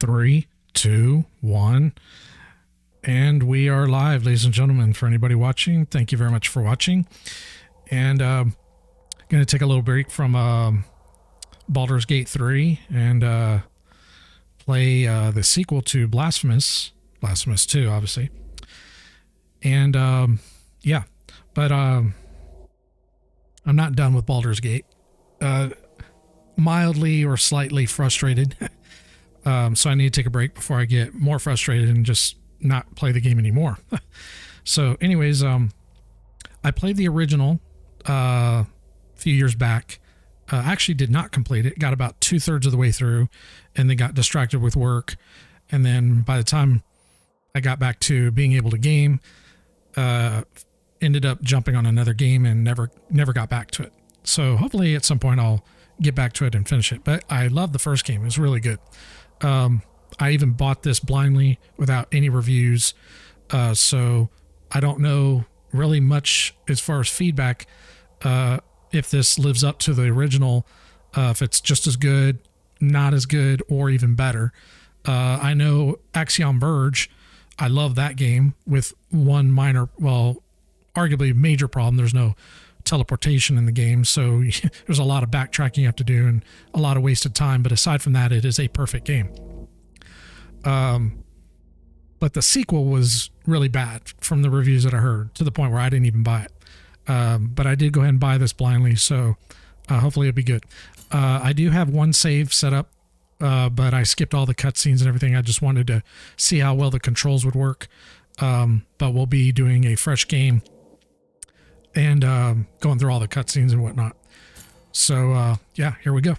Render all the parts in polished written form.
Three, two, one. And we are live, ladies and gentlemen. For anybody watching, thank you very much for watching. And going to take a little break from Baldur's Gate 3 and play the sequel to Blasphemous 2, obviously. And yeah, but I'm not done with Baldur's Gate. Mildly or slightly frustrated. So I need to take a break before I get more frustrated and just not play the game anymore. So anyways, I played the original a few years back. Actually did not complete it. Got about 2/3 of the way through and then got distracted with work. And then by the time I got back to being able to game, ended up jumping on another game and never got back to it. So hopefully at some point I'll get back to it and finish it. But I love the first game. It was really good. I even bought this blindly without any reviews. So I don't know really much as far as feedback, if this lives up to the original, if it's just as good, not as good, or even better. I know Axiom Verge, I love that game with one minor, well, arguably major problem. There's no teleportation in the game, so there's a lot of backtracking you have to do and a lot of wasted time. But aside from that, it is a perfect game. But the sequel was really bad from the reviews that I heard, to the point where I didn't even buy it. But I did go ahead and buy this blindly, so hopefully it'll be good. I do have one save set up, but I skipped all the cutscenes and everything. I just wanted to see how well the controls would work. But we'll be doing a fresh game and going through all the cutscenes and whatnot. So yeah, here we go.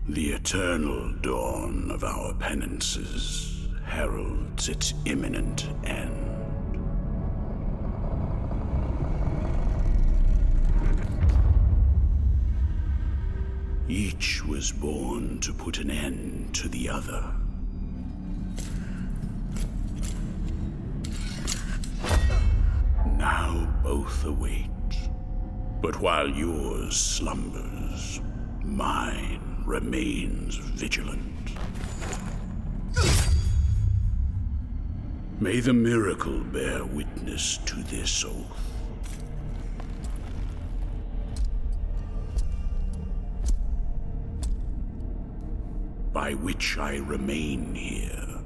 The eternal dawn of our penances heralds its imminent end. Each was born to put an end to the other. Now both await. But while yours slumbers, mine remains vigilant. May the miracle bear witness to this oath. By which I remain here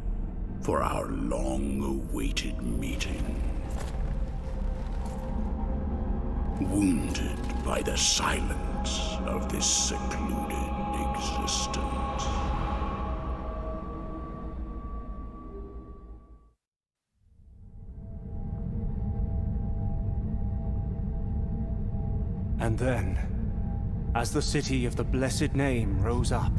for our long-awaited meeting. Wounded by the silence of this secluded existence. And then, as the city of the blessed name rose up,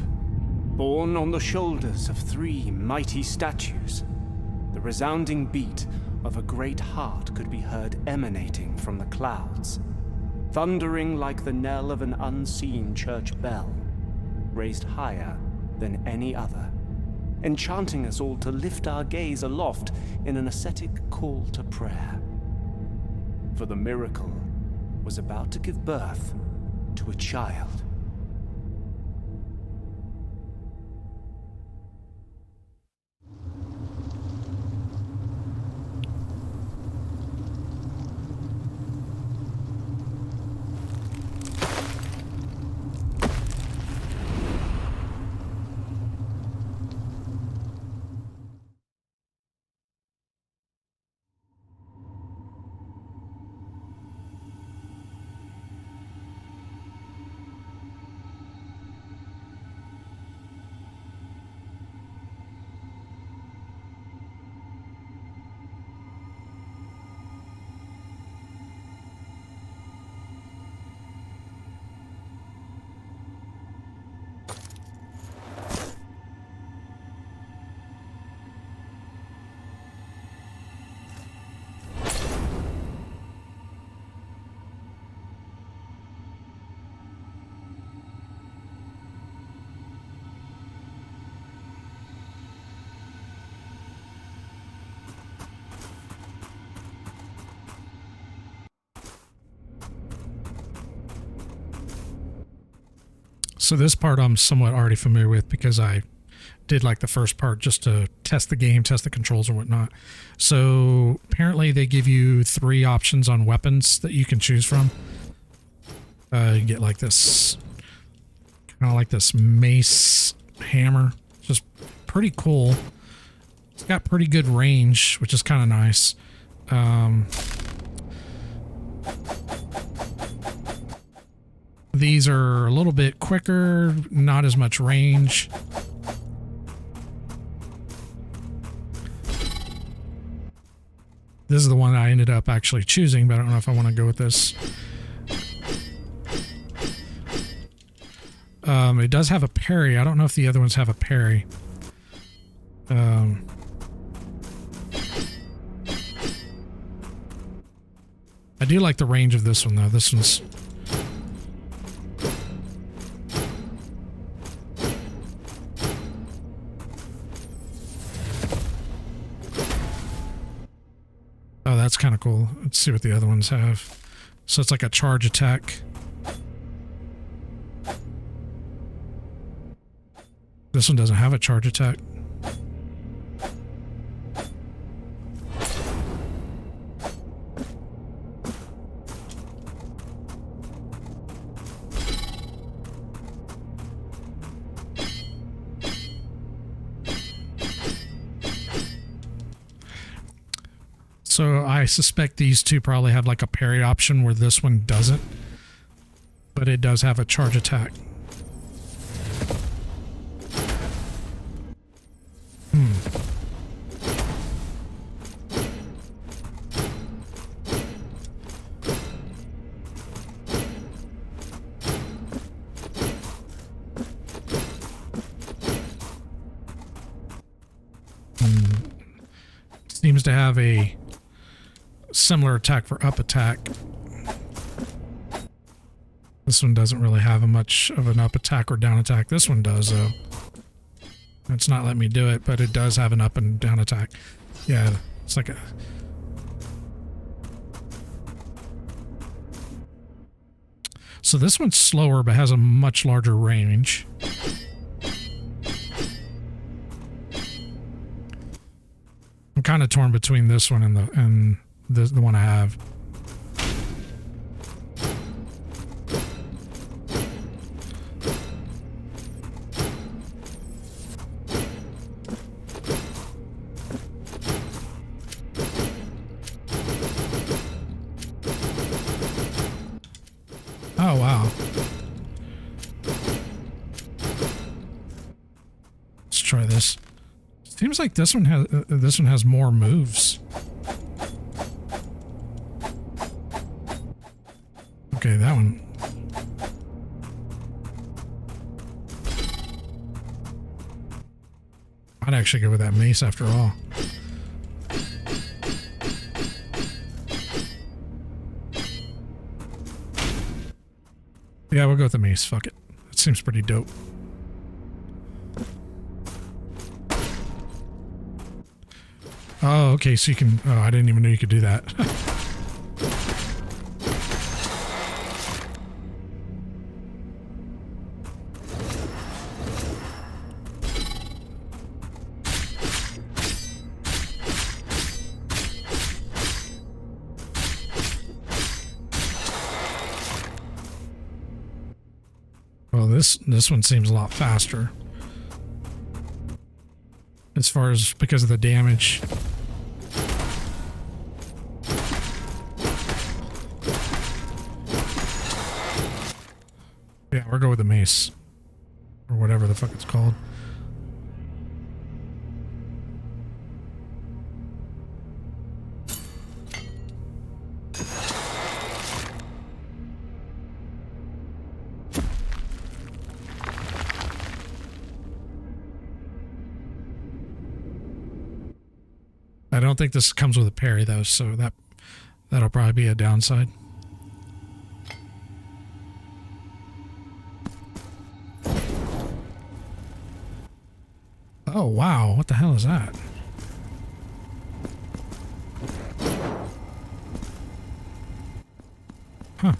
borne on the shoulders of 3 mighty statues, the resounding beat of a great heart could be heard emanating from the clouds, thundering like the knell of an unseen church bell, raised higher than any other, enchanting us all to lift our gaze aloft in an ascetic call to prayer. For the miracle was about to give birth to a child. So this part I'm somewhat already familiar with because I did like the first part just to test the game, test the controls and whatnot. So apparently they give you 3 options on weapons that you can choose from. You get like this, kind of like this mace hammer, just pretty cool. It's got pretty good range, which is kind of nice. These are a little bit quicker, not as much range. This is the one I ended up actually choosing, but I don't know if I want to go with this. It does have a parry. I don't know if the other ones have a parry. I do like the range of this one, though. This one's... Oh, that's kind of cool. Let's see what the other ones have. So it's like a charge attack. This one doesn't have a charge attack. So I suspect these two probably have like a parry option where this one doesn't. But it does have a charge attack. Seems to have a similar attack for up attack. This one doesn't really have a much of an up attack or down attack. This one does, though. It's not letting me do it, but it does have an up and down attack. Yeah, it's like a... So this one's slower, but has a much larger range. I'm kind of torn between this one and the one I have. Oh, wow. Let's try this. Seems like this one has more moves. Okay, that one. I'd actually go with that mace after all. Yeah, we'll go with the mace. Fuck it. It seems pretty dope. Oh, okay, so you can... Oh, I didn't even know you could do that. Well, this one seems a lot faster. As far as because of the damage. Yeah, we'll go with the mace. Or whatever the fuck it's called. I don't think this comes with a parry though, so that'll probably be a downside. Oh wow, what the hell is that? Huh.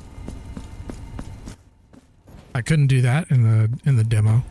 I couldn't do that in the demo.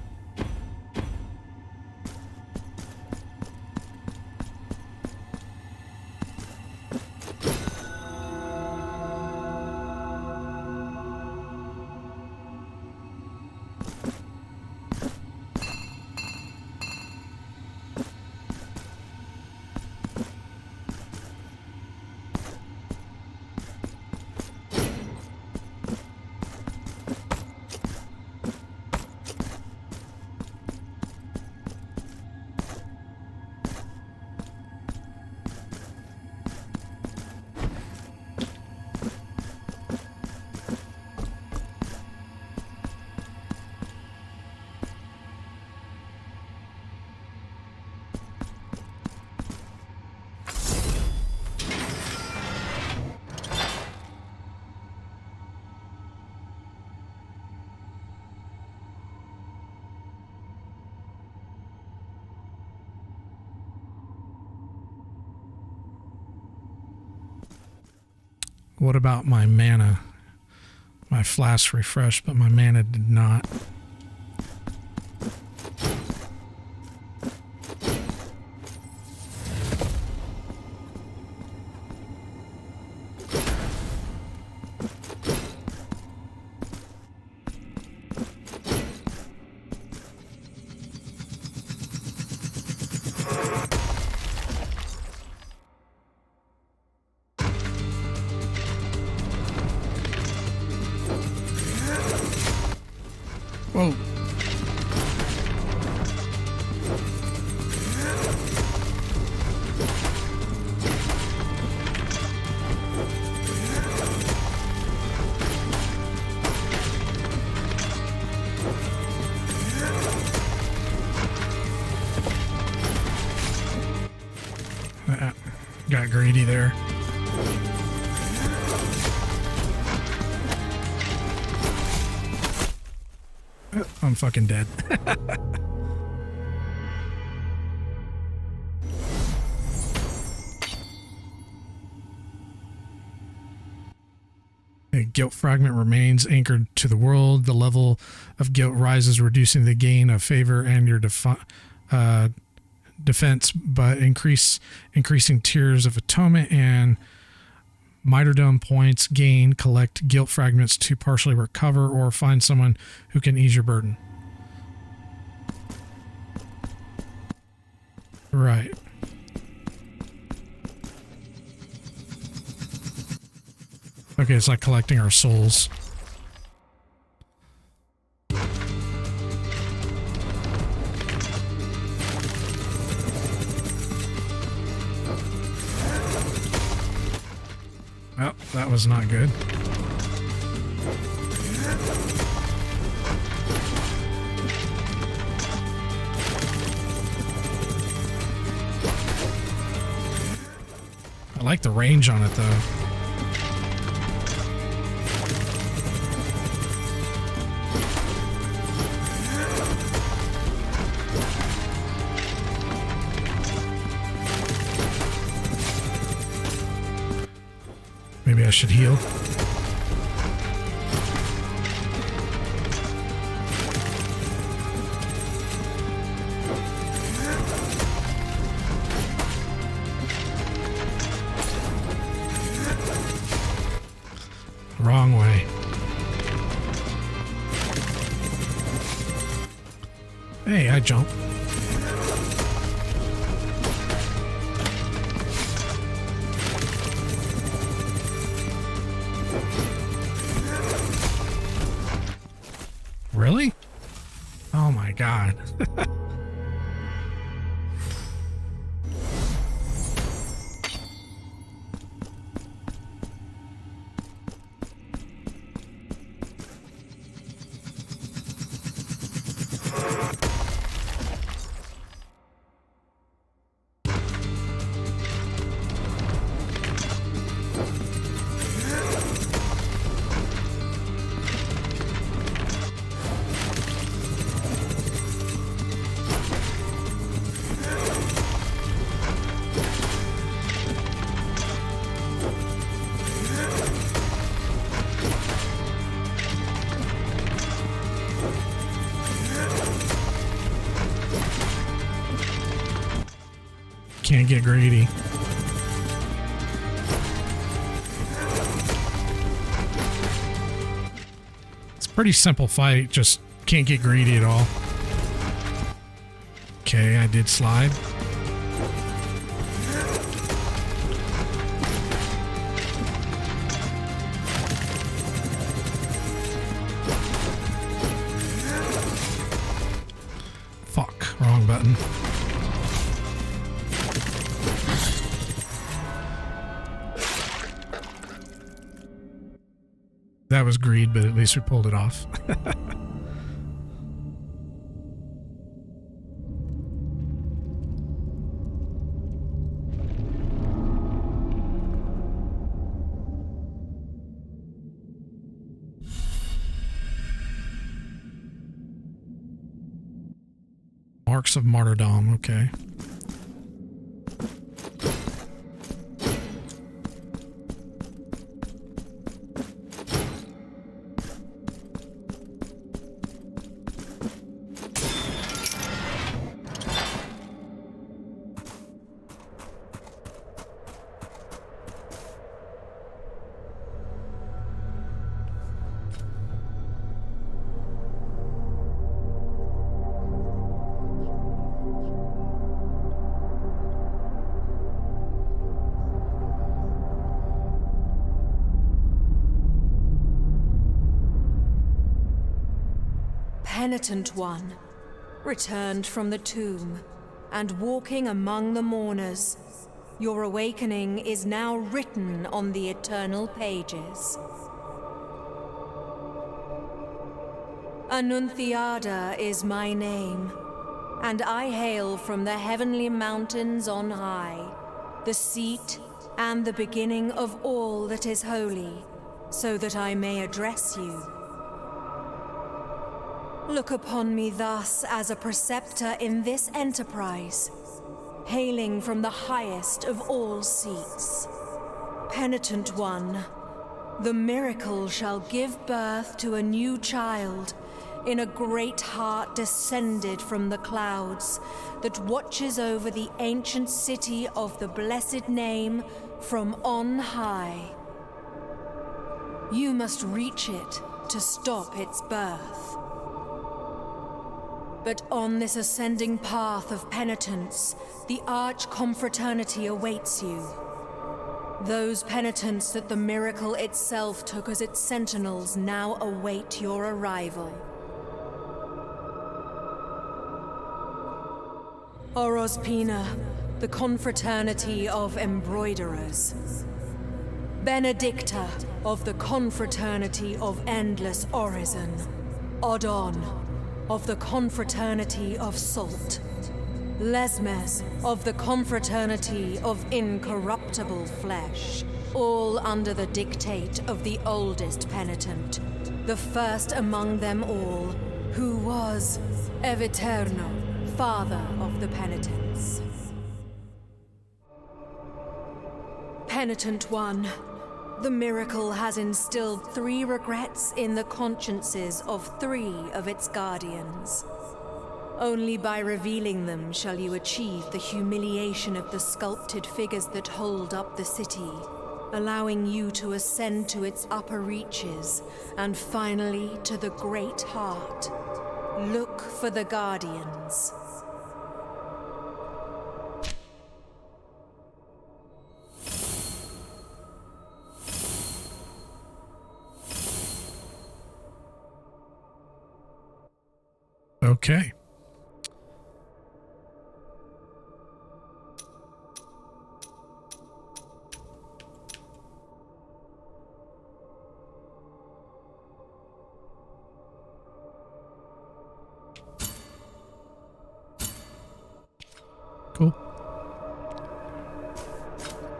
What about my mana? My flask refreshed, but my mana did not. Whoa. Got greedy there. I'm fucking dead. A guilt fragment remains anchored to the world. The level of guilt rises, reducing the gain of favor and your defense, but increasing tiers of atonement and martyrdom points gain. Collect guilt fragments to partially recover or find someone who can ease your burden. Right. Okay, it's like collecting our souls. Well, that was not good. I like the range on it, though. Maybe I should heal. Wrong way. Hey, I jump. Really? Oh my God. can't get greedy. It's a pretty simple fight, just can't get greedy at all. Okay, I did slide. Fuck, wrong button. That was greed, but at least we pulled it off. Marks of martyrdom, okay. Penitent one, returned from the tomb, and walking among the mourners, your awakening is now written on the eternal pages. Annunciada is my name, and I hail from the heavenly mountains on high, the seat and the beginning of all that is holy, so that I may address you. Look upon me thus as a preceptor in this enterprise, hailing from the highest of all seats. Penitent one, the miracle shall give birth to a new child in a great heart descended from the clouds that watches over the ancient city of the blessed name from on high. You must reach it to stop its birth. But on this ascending path of penitence, the arch-confraternity awaits you. Those penitents that the miracle itself took as its sentinels now await your arrival. Orospina, the confraternity of embroiderers. Benedicta of the confraternity of endless orison. Odon of the confraternity of salt. Lesmes of the confraternity of incorruptible flesh, all under the dictate of the oldest penitent, the first among them all, who was Eviterno, father of the penitents. Penitent one, the miracle has instilled 3 regrets in the consciences of 3 of its guardians. Only by revealing them shall you achieve the humiliation of the sculpted figures that hold up the city, allowing you to ascend to its upper reaches, and finally to the great heart. Look for the guardians. Okay. Cool.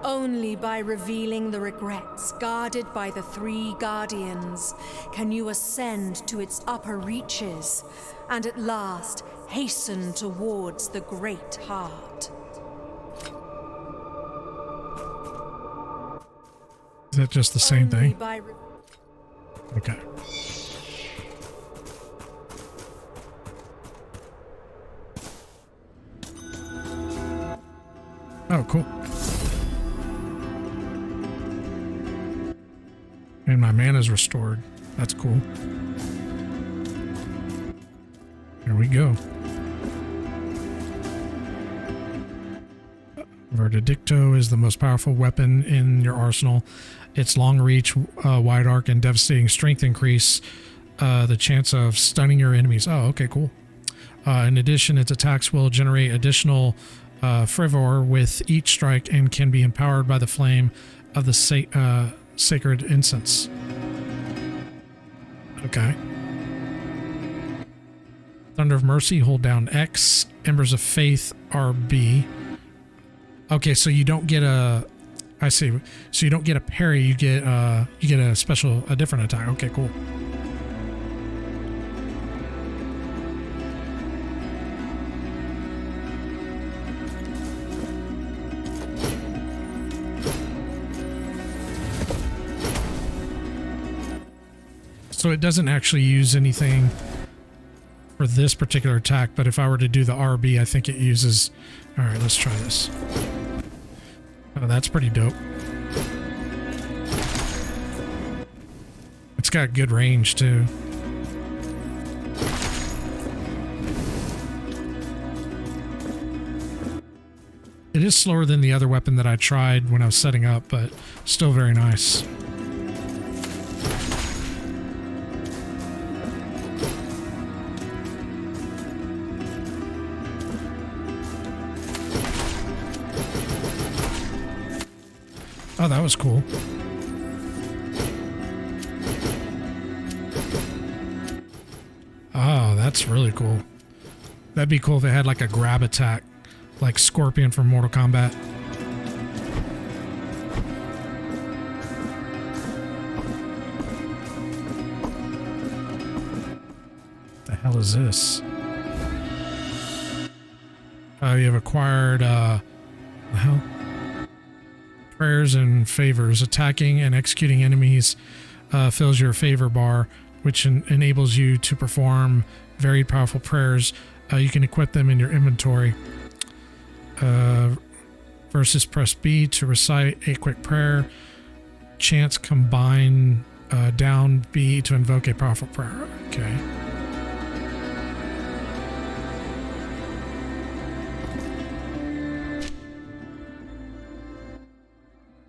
Only by revealing the regrets guarded by the 3 guardians can you ascend to its upper reaches and at last hasten towards the great heart. Is that just the same Only thing? by Okay. Oh, cool. And my mana's restored. That's cool. Here we go. Verdicto is the most powerful weapon in your arsenal. Its long reach, wide arc, and devastating strength increase the chance of stunning your enemies. Oh, okay, cool. In addition, its attacks will generate additional fervor with each strike and can be empowered by the flame of the sacred incense. Okay. Thunder of Mercy, hold down X. Embers of Faith, RB. Okay, so you don't get a... I see. So you don't get a parry, you get a different attack. Okay, cool. So it doesn't actually use anything for this particular attack, but if I were to do the RB, I think it uses... All right, let's try this. Oh, that's pretty dope. It's got good range, too. It is slower than the other weapon that I tried when I was setting up, but still very nice. Oh, that was cool. Oh, that's really cool. That'd be cool if it had like a grab attack, like Scorpion from Mortal Kombat. The hell is this? You have acquired, the hell? Prayers and favors. Attacking and executing enemies fills your favor bar, which enables you to perform very powerful prayers. You can equip them in your inventory. Versus press B to recite a quick prayer. Chants combine down B to invoke a powerful prayer. Okay.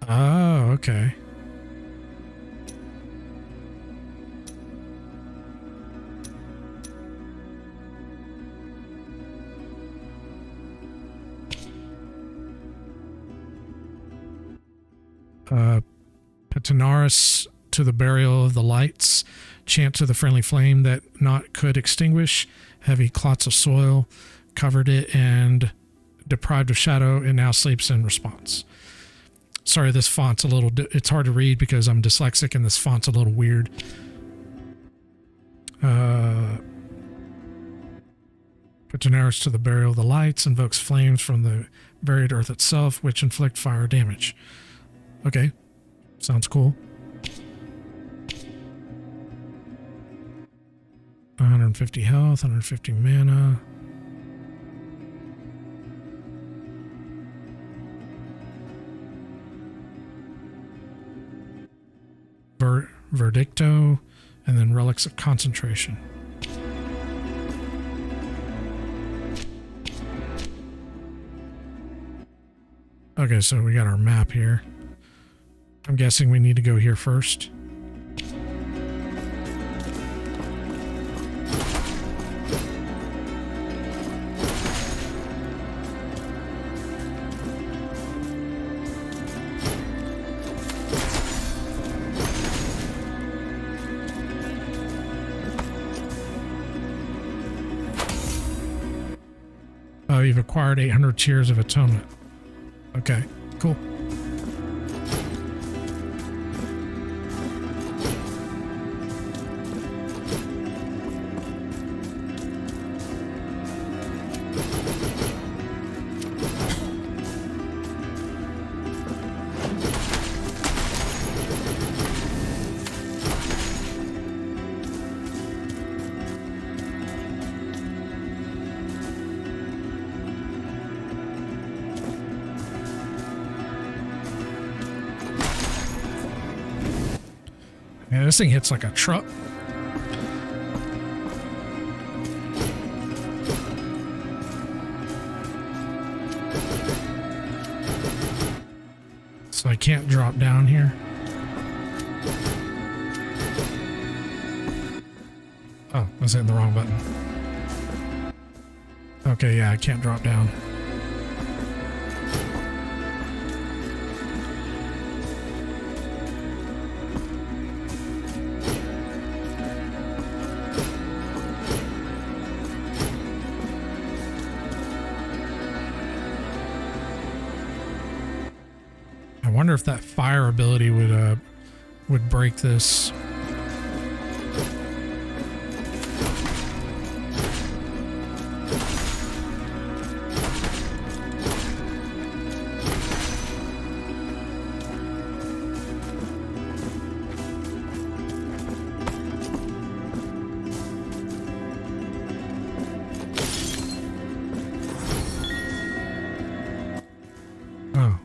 Oh, okay. Petanaris to the burial of the lights. Chant to the friendly flame that naught could extinguish. Heavy clots of soil covered it, and deprived of shadow, it now sleeps in response. Sorry, this font's a little... It's hard to read because I'm dyslexic and this font's a little weird. Petanaris to the burial of the lights. Invokes flames from the buried earth itself, which inflict fire damage. Okay. Sounds cool. 150 health, 150 mana. Verdicto, and then Relics of Concentration. Okay, so we got our map here. I'm guessing we need to go here first. You've acquired 800 Tears of Atonement. Okay, cool. Man, this thing hits like a truck. So I can't drop down here. Oh, I was hitting the wrong button. Okay, yeah, I can't drop down. I wonder if that fire ability would break this. Oh,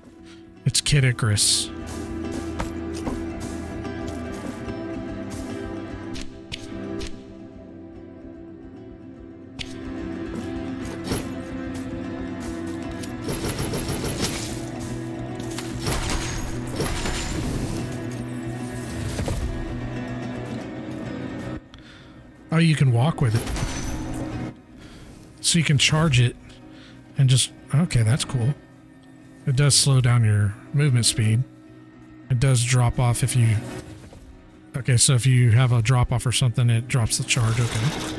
it's Kid Icarus. Oh, you can walk with it. So you can charge it and just... Okay, that's cool. It does slow down your movement speed. It does drop off if you... Okay, so if you have a drop off or something, it drops the charge. Okay.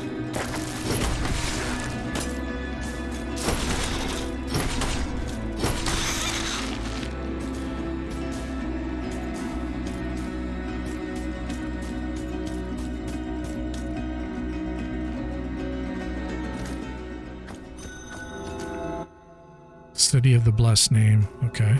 City of the Blessed Name. Okay.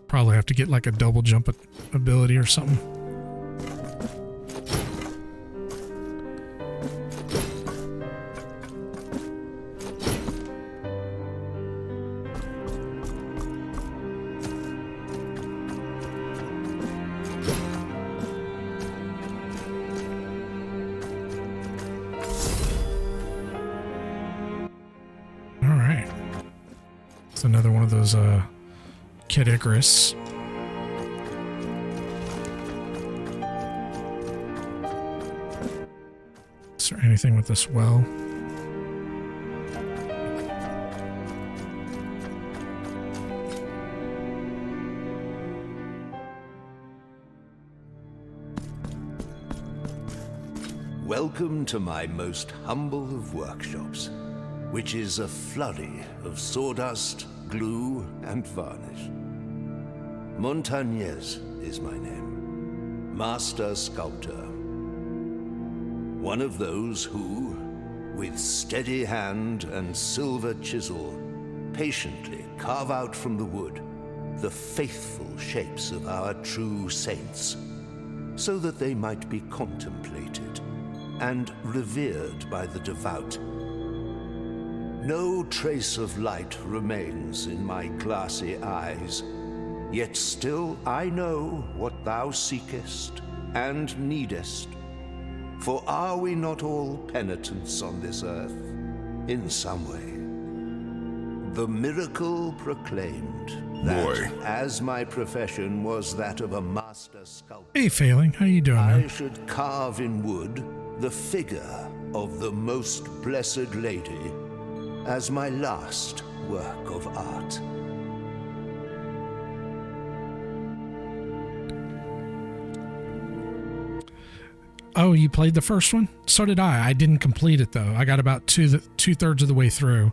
Probably have to get like a double jump ability or something. Another one of those Kid Icarus. Is there anything with this well? Welcome to my most humble of workshops, which is a flurry of sawdust, glue, and varnish. Montagnez is my name, Master Sculptor. One of those who, with steady hand and silver chisel, patiently carve out from the wood the faithful shapes of our true saints, so that they might be contemplated and revered by the devout. No trace of light remains in my glassy eyes, yet still I know what thou seekest and needest. For are we not all penitents on this earth, in some way? The miracle proclaimed that, as my profession was that of a master sculptor, hey, Failing, how you doing, man? I should carve in wood the figure of the most blessed lady as my last work of art. Oh, you played the first one? So did I. I didn't complete it, though. I got about two-thirds of the way through,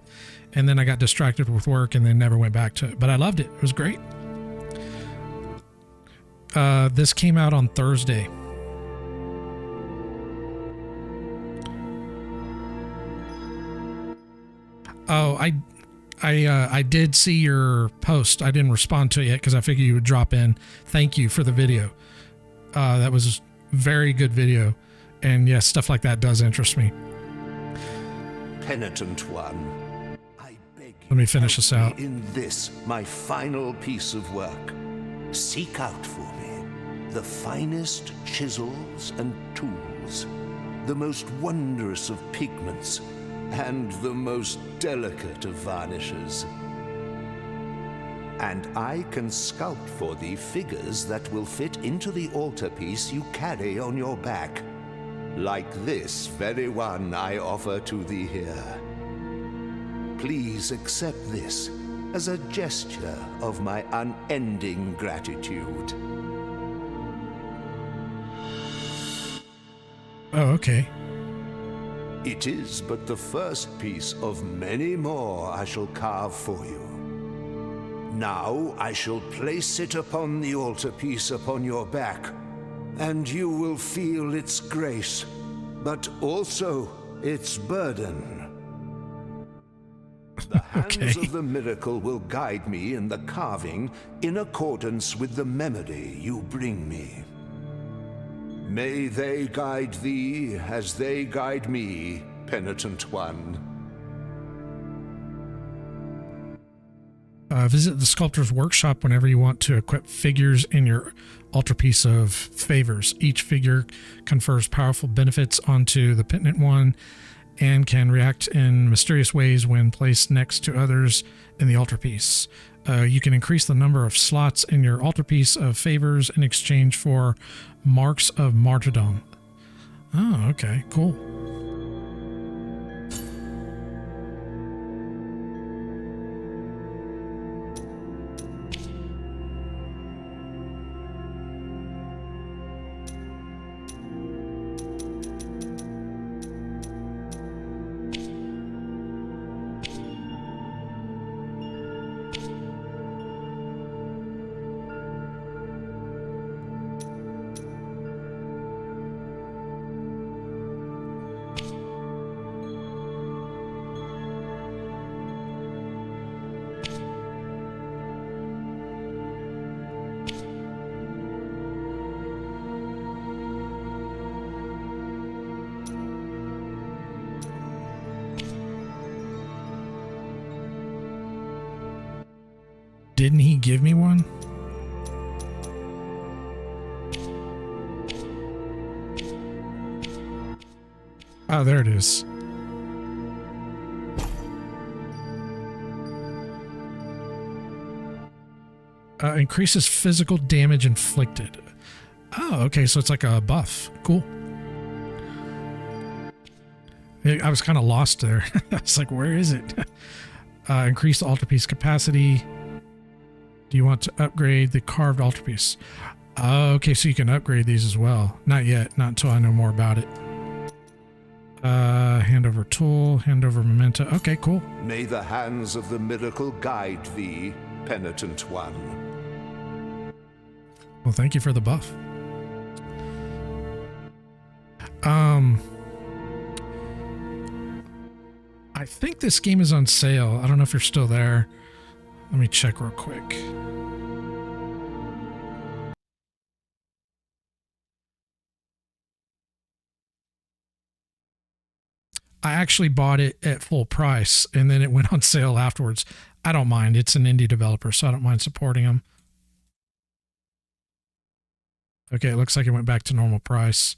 and then I got distracted with work and then never went back to it. But I loved it. It was great. This came out on Thursday. Oh, I did see your post. I didn't respond to it yet because I figured you would drop in. Thank you for the video. That was very good video. And yes, stuff like that does interest me. Penitent one, I beg you, Let me finish this help out. me in this, my final piece of work. Seek out for me the finest chisels and tools, the most wondrous of pigments, and the most delicate of varnishes. And I can sculpt for thee figures that will fit into the altarpiece you carry on your back, like this very one I offer to thee here. Please accept this as a gesture of my unending gratitude. Oh, okay. It is but the first piece of many more I shall carve for you. Now I shall place it upon the altarpiece upon your back, and you will feel its grace, but also its burden. The hands of the miracle will guide me in the carving in accordance with the memory you bring me. May they guide thee as they guide me, penitent one. Visit the sculptor's workshop whenever you want to equip figures in your altarpiece of favors. Each figure confers powerful benefits onto the penitent one and can react in mysterious ways when placed next to others in the altarpiece. You can increase the number of slots in your altarpiece of favors in exchange for marks of martyrdom. Oh, okay, cool. Didn't he give me one? Oh, there it is. Increases physical damage inflicted. Oh, okay, so it's like a buff. Cool. I was kind of lost there. I was like, where is it? Increase altarpiece capacity. Do you want to upgrade the carved altarpiece? Okay, so you can upgrade these as well. Not yet, not until I know more about it. Hand over tool, hand over memento. Okay, cool. May the hands of the miracle guide thee, penitent one. Well, thank you for the buff. I think this game is on sale. I don't know if you're still there. Let me check real quick. I actually bought it at full price and then it went on sale afterwards. I don't mind. It's an indie developer, so I don't mind supporting them. Okay, it looks like it went back to normal price.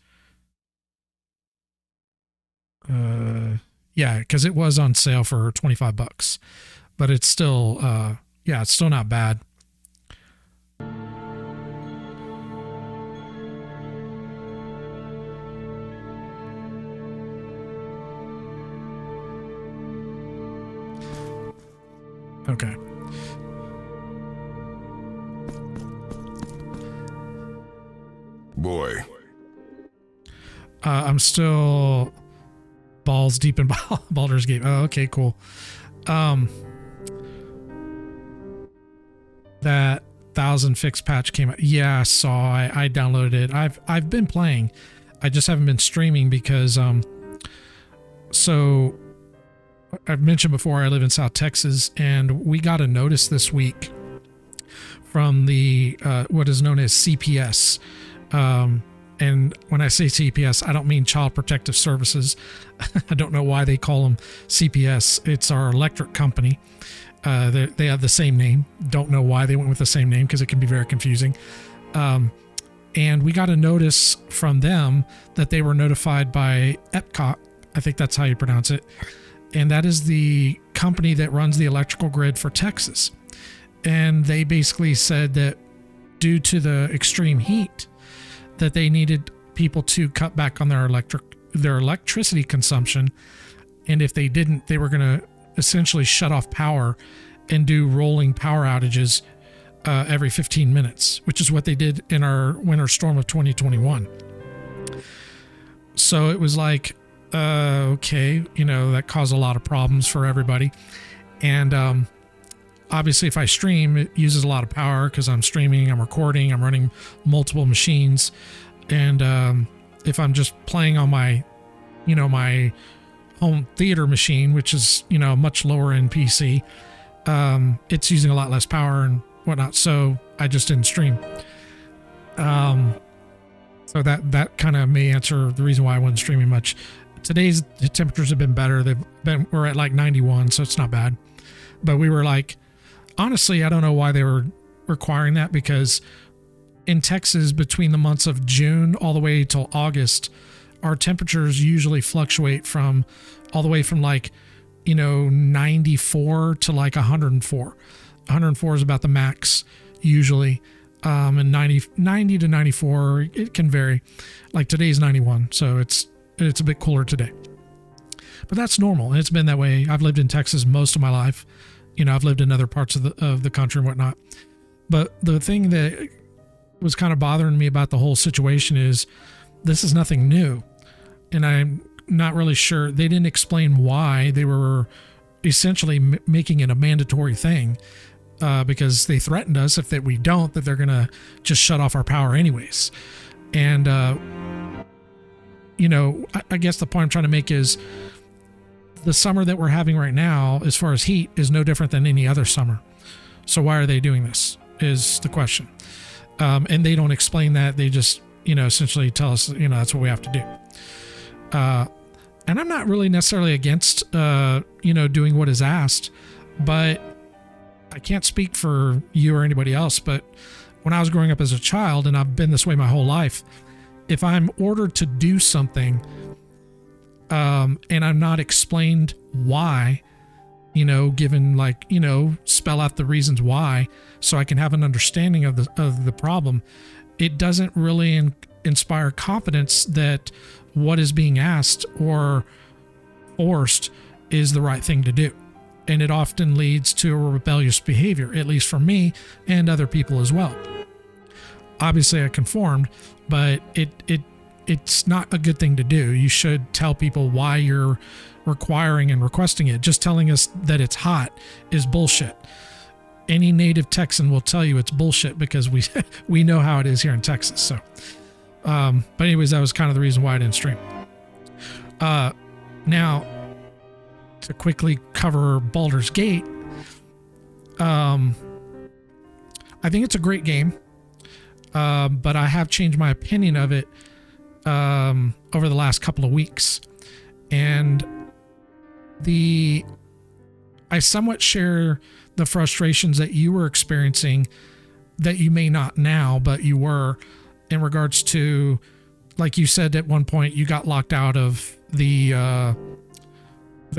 Yeah, because it was on sale for $25, but it's still, yeah, it's still not bad. Okay. Boy. I'm still balls deep in Baldur's Gate. Oh, okay, cool. That 1000 fix patch came out. Yeah, I saw. I downloaded it. I've been playing. I just haven't been streaming because so I've mentioned before I live in South Texas, and we got a notice this week from the what is known as CPS, And when I say CPS, I don't mean Child Protective Services. I don't know why they call them CPS. It's our electric company. They have the same name. Don't know why they went with the same name, because it can be very confusing. And we got a notice from them that they were notified by Epcot. I think that's how you pronounce it. And that is the company that runs the electrical grid for Texas. And they basically said that due to the extreme heat, that they needed people to cut back on their electricity consumption. And if they didn't, they were going to essentially shut off power and do rolling power outages every 15 minutes, which is what they did in our winter storm of 2021. So it was like, okay, that caused a lot of problems for everybody. And obviously, if I stream, it uses a lot of power because I'm streaming, I'm recording, I'm running multiple machines. And if I'm just playing on my home theater machine, which is, much lower end PC, it's using a lot less power and whatnot. So I just didn't stream. So that kind of may answer the reason why I wasn't streaming much. Today's temperatures have been better. We're at like 91, so it's not bad. But we were like, honestly, I don't know why they were requiring that, because in Texas, between the months of June all the way till August, our temperatures usually fluctuate from all the way from 94 to 104. 104 is about the max usually. And 90 to 94, it can vary. Like today's 91, so it's a bit cooler today. But that's normal, and it's been that way. I've lived in Texas most of my life. I've lived in other parts of the country and whatnot. But the thing that was kind of bothering me about the whole situation is this is nothing new. And I'm not really sure. They didn't explain why they were essentially making it a mandatory thing, because they threatened us if we don't, that they're going to just shut off our power anyways. And, I guess the point I'm trying to make is the summer that we're having right now, as far as heat, is no different than any other summer. So why are they doing this is the question. And they don't explain that. They just, essentially tell us, that's what we have to do. And I'm not really necessarily against, doing what is asked, but I can't speak for you or anybody else. But when I was growing up as a child, and I've been this way my whole life, if I'm ordered to do something, and I'm not explained why, given spell out the reasons why, so I can have an understanding of the problem, it doesn't really inspire confidence that what is being asked or forced is the right thing to do. And it often leads to a rebellious behavior, at least for me and other people as well. Obviously I conformed, but it's not a good thing to do. You should tell people why you're requiring and requesting it. Just telling us that it's hot is bullshit. Any native Texan will tell you it's bullshit, because we know how it is here in Texas. So, but anyways, that was kind of the reason why I didn't stream. Now, to quickly cover Baldur's Gate, I think it's a great game, but I have changed my opinion of it over the last couple of weeks. And I somewhat share the frustrations that you were experiencing, that you may not now, but you were, in regards to, like you said at one point, you got locked out of the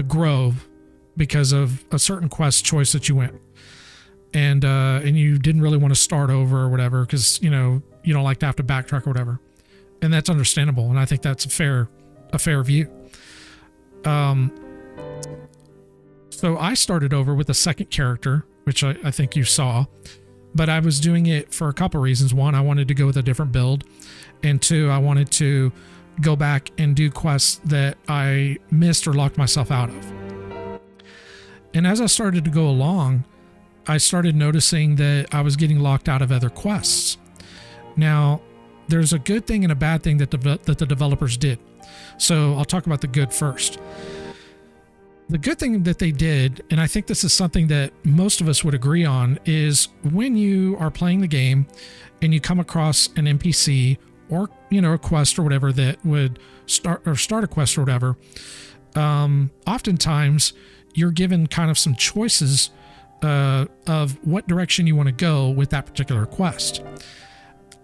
Grove because of a certain quest choice that you went, and you didn't really want to start over or whatever, because you don't like to have to backtrack or whatever, and that's understandable, and I think that's a fair view. So I started over with a second character, which I think you saw, but I was doing it for a couple reasons. One, I wanted to go with a different build, and two, I wanted to go back and do quests that I missed or locked myself out of. And as I started to go along, I started noticing that I was getting locked out of other quests. Now, there's a good thing and a bad thing that the developers did. So I'll talk about the good first. The good thing that they did, and I think this is something that most of us would agree on, is when you are playing the game and you come across an NPC or, a quest or whatever that would start a quest or whatever, oftentimes you're given kind of some choices of what direction you want to go with that particular quest.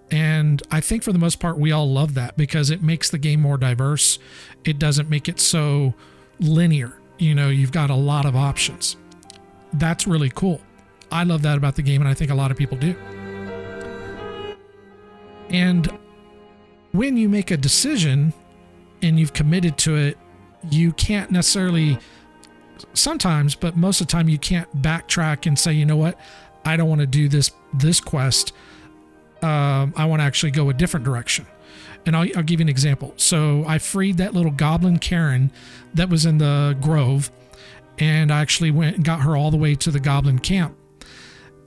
And I think for the most part, we all love that because it makes the game more diverse. It doesn't make it so linear. You've got a lot of options. That's really cool. I love that about the game, and I think a lot of people do. And when you make a decision and you've committed to it, you can't necessarily, sometimes, but most of the time, you can't backtrack and say, you know what, I don't want to do this quest. I want to actually go a different direction. And I'll give you an example. So I freed that little goblin Karen that was in the grove, and I actually went and got her all the way to the goblin camp.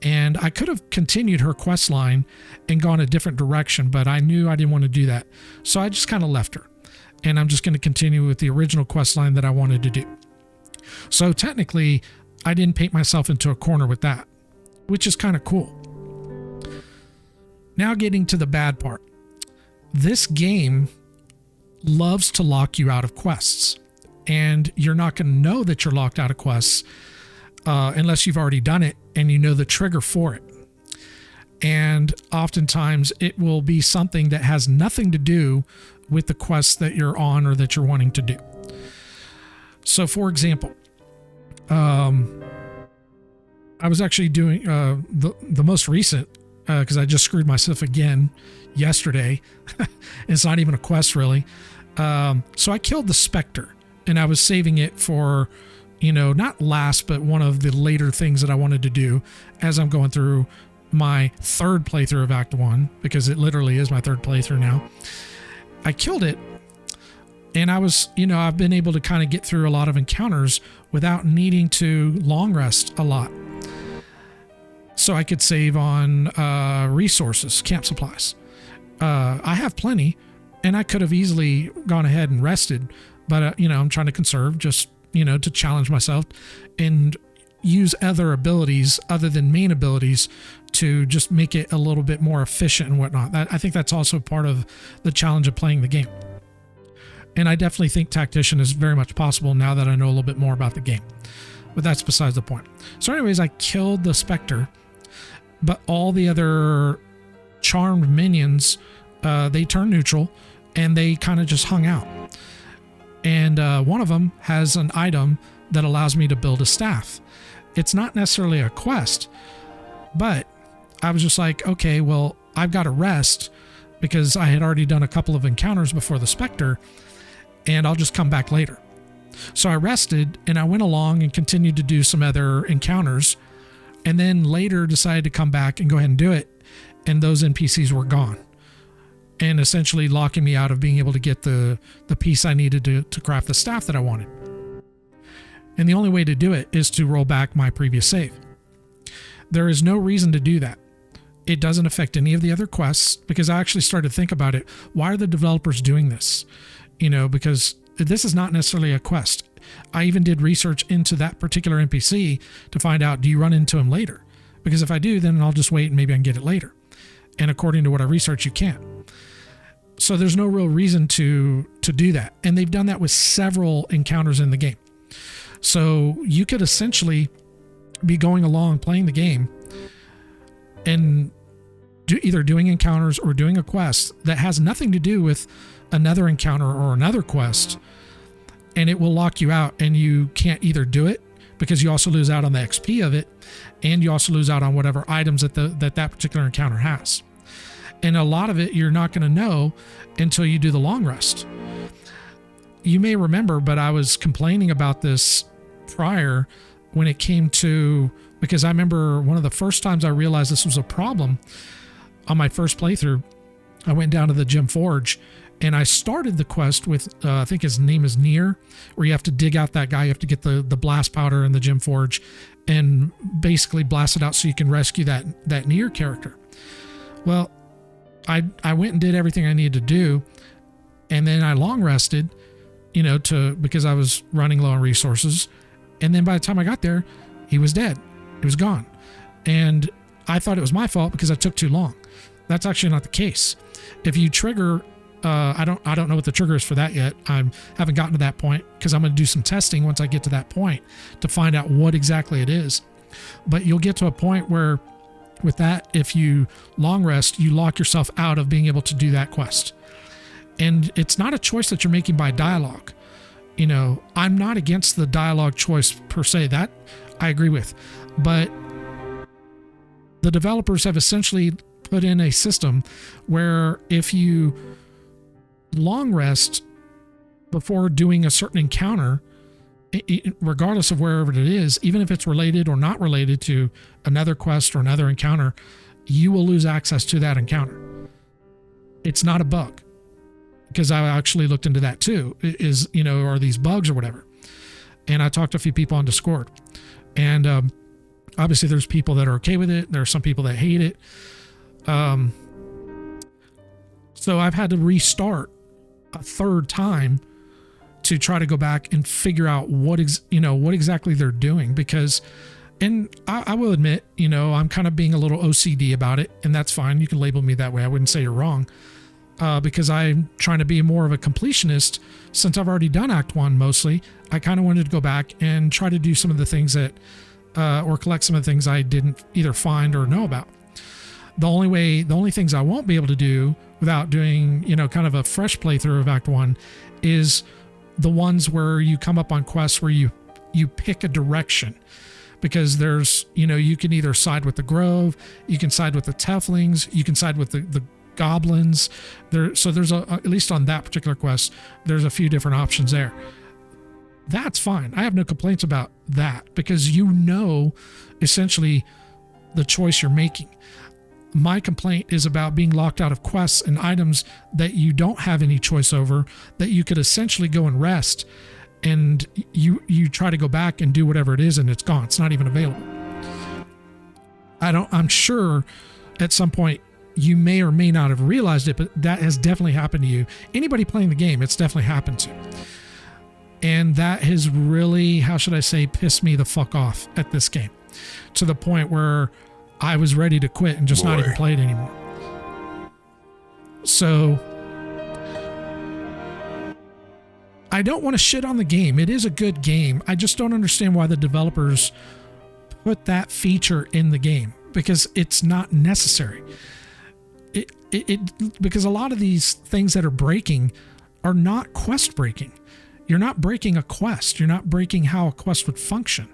And I could have continued her quest line and gone a different direction, but I knew I didn't want to do that. So I just kind of left her. And I'm just going to continue with the original quest line that I wanted to do. So technically, I didn't paint myself into a corner with that, which is kind of cool. Now getting to the bad part. This game loves to lock you out of quests, and you're not going to know that you're locked out of quests unless you've already done it and you know the trigger for it. And oftentimes it will be something that has nothing to do with the quest that you're on or that you're wanting to do. So for example, I was actually doing the most recent, because I just screwed myself again yesterday. It's not even a quest really. So I killed the Spectre, and I was saving it for, not last, but one of the later things that I wanted to do as I'm going through my third playthrough of Act 1, because it literally is my third playthrough now. I killed it, and I was, I've been able to kind of get through a lot of encounters without needing to long rest a lot. So I could save on resources, camp supplies. I have plenty, and I could have easily gone ahead and rested, but I'm trying to conserve, just to challenge myself and use other abilities other than main abilities to just make it a little bit more efficient and whatnot. I think that's also part of the challenge of playing the game. And I definitely think Tactician is very much possible now that I know a little bit more about the game. But that's besides the point. So anyways, I killed the Spectre, but all the other charmed minions, they turned neutral, and they kind of just hung out. And one of them has an item that allows me to build a staff. It's not necessarily a quest, but I was just like, okay, well, I've got to rest because I had already done a couple of encounters before the Spectre, and I'll just come back later. So I rested, and I went along and continued to do some other encounters, and then later decided to come back and go ahead and do it, and those NPCs were gone, and essentially locking me out of being able to get the piece I needed to craft the staff that I wanted. And the only way to do it is to roll back my previous save. There is no reason to do that. It doesn't affect any of the other quests, because I actually started to think about it. Why are the developers doing this? Because this is not necessarily a quest. I even did research into that particular NPC to find out, do you run into him later? Because if I do, then I'll just wait and maybe I can get it later. And according to what I researched, you can't. So there's no real reason to do that. And they've done that with several encounters in the game. So you could essentially be going along playing the game and either doing encounters or doing a quest that has nothing to do with another encounter or another quest, and it will lock you out, and you can't either do it because you also lose out on the XP of it, and you also lose out on whatever items that particular encounter has. And a lot of it you're not going to know until you do the long rest. You may remember, but I was complaining about this prior when it came to, because I remember one of the first times I realized this was a problem on my first playthrough, I went down to the Gem Forge and I started the quest with, I think his name is Nier, where you have to dig out that guy. You have to get the blast powder in the Gem Forge and basically blast it out so you can rescue that Nier character. Well, I went and did everything I needed to do, and then I long rested, because I was running low on resources. And then by the time I got there, he was dead. He was gone. And I thought it was my fault because I took too long. That's actually not the case. If you trigger, I don't know what the trigger is for that yet. I haven't gotten to that point because I'm going to do some testing once I get to that point to find out what exactly it is. But you'll get to a point where with that, if you long rest, you lock yourself out of being able to do that quest. And it's not a choice that you're making by dialogue. You know, I'm not against the dialogue choice per se. That I agree with. But the developers have essentially put in a system where if you long rest before doing a certain encounter, regardless of wherever it is, even if it's related or not related to another quest or another encounter, you will lose access to that encounter. It's not a bug, because I actually looked into that too. Is, you know, are these bugs or whatever? And I talked to a few people on Discord, and obviously there's people that are okay with it. There are some people that hate it. So I've had to restart a third time to try to go back and figure out what exactly they're doing, because, and I will admit, you know, I'm kind of being a little OCD about it, and that's fine. You can label me that way. I wouldn't say you're wrong, because I'm trying to be more of a completionist. Since I've already done Act 1 mostly, I kind of wanted to go back and try to do some of the things that, or collect some of the things I didn't either find or know about. The only things I won't be able to do without doing, you know, kind of a fresh playthrough of Act 1 is the ones where you come up on quests where you pick a direction, because there's, you know, you can either side with the Grove, you can side with the Teflings, you can side with the goblins there. So there's at least on that particular quest, there's a few different options there. That's fine. I have no complaints about that, because you know essentially the choice you're making. My complaint is about being locked out of quests and items that you don't have any choice over, that you could essentially go and rest, and you try to go back and do whatever it is, and it's gone. It's not even available. I'm sure at some point you may or may not have realized it, but that has definitely happened to you. Anybody playing the game, it's definitely happened to. And that has really, how should I say, pissed me the fuck off at this game, to the point where I was ready to quit and just not even play it anymore. So I don't want to shit on the game. It is a good game. I just don't understand why the developers put that feature in the game, because it's not necessary. Because a lot of these things that are breaking are not quest breaking. You're not breaking a quest. You're not breaking how a quest would function.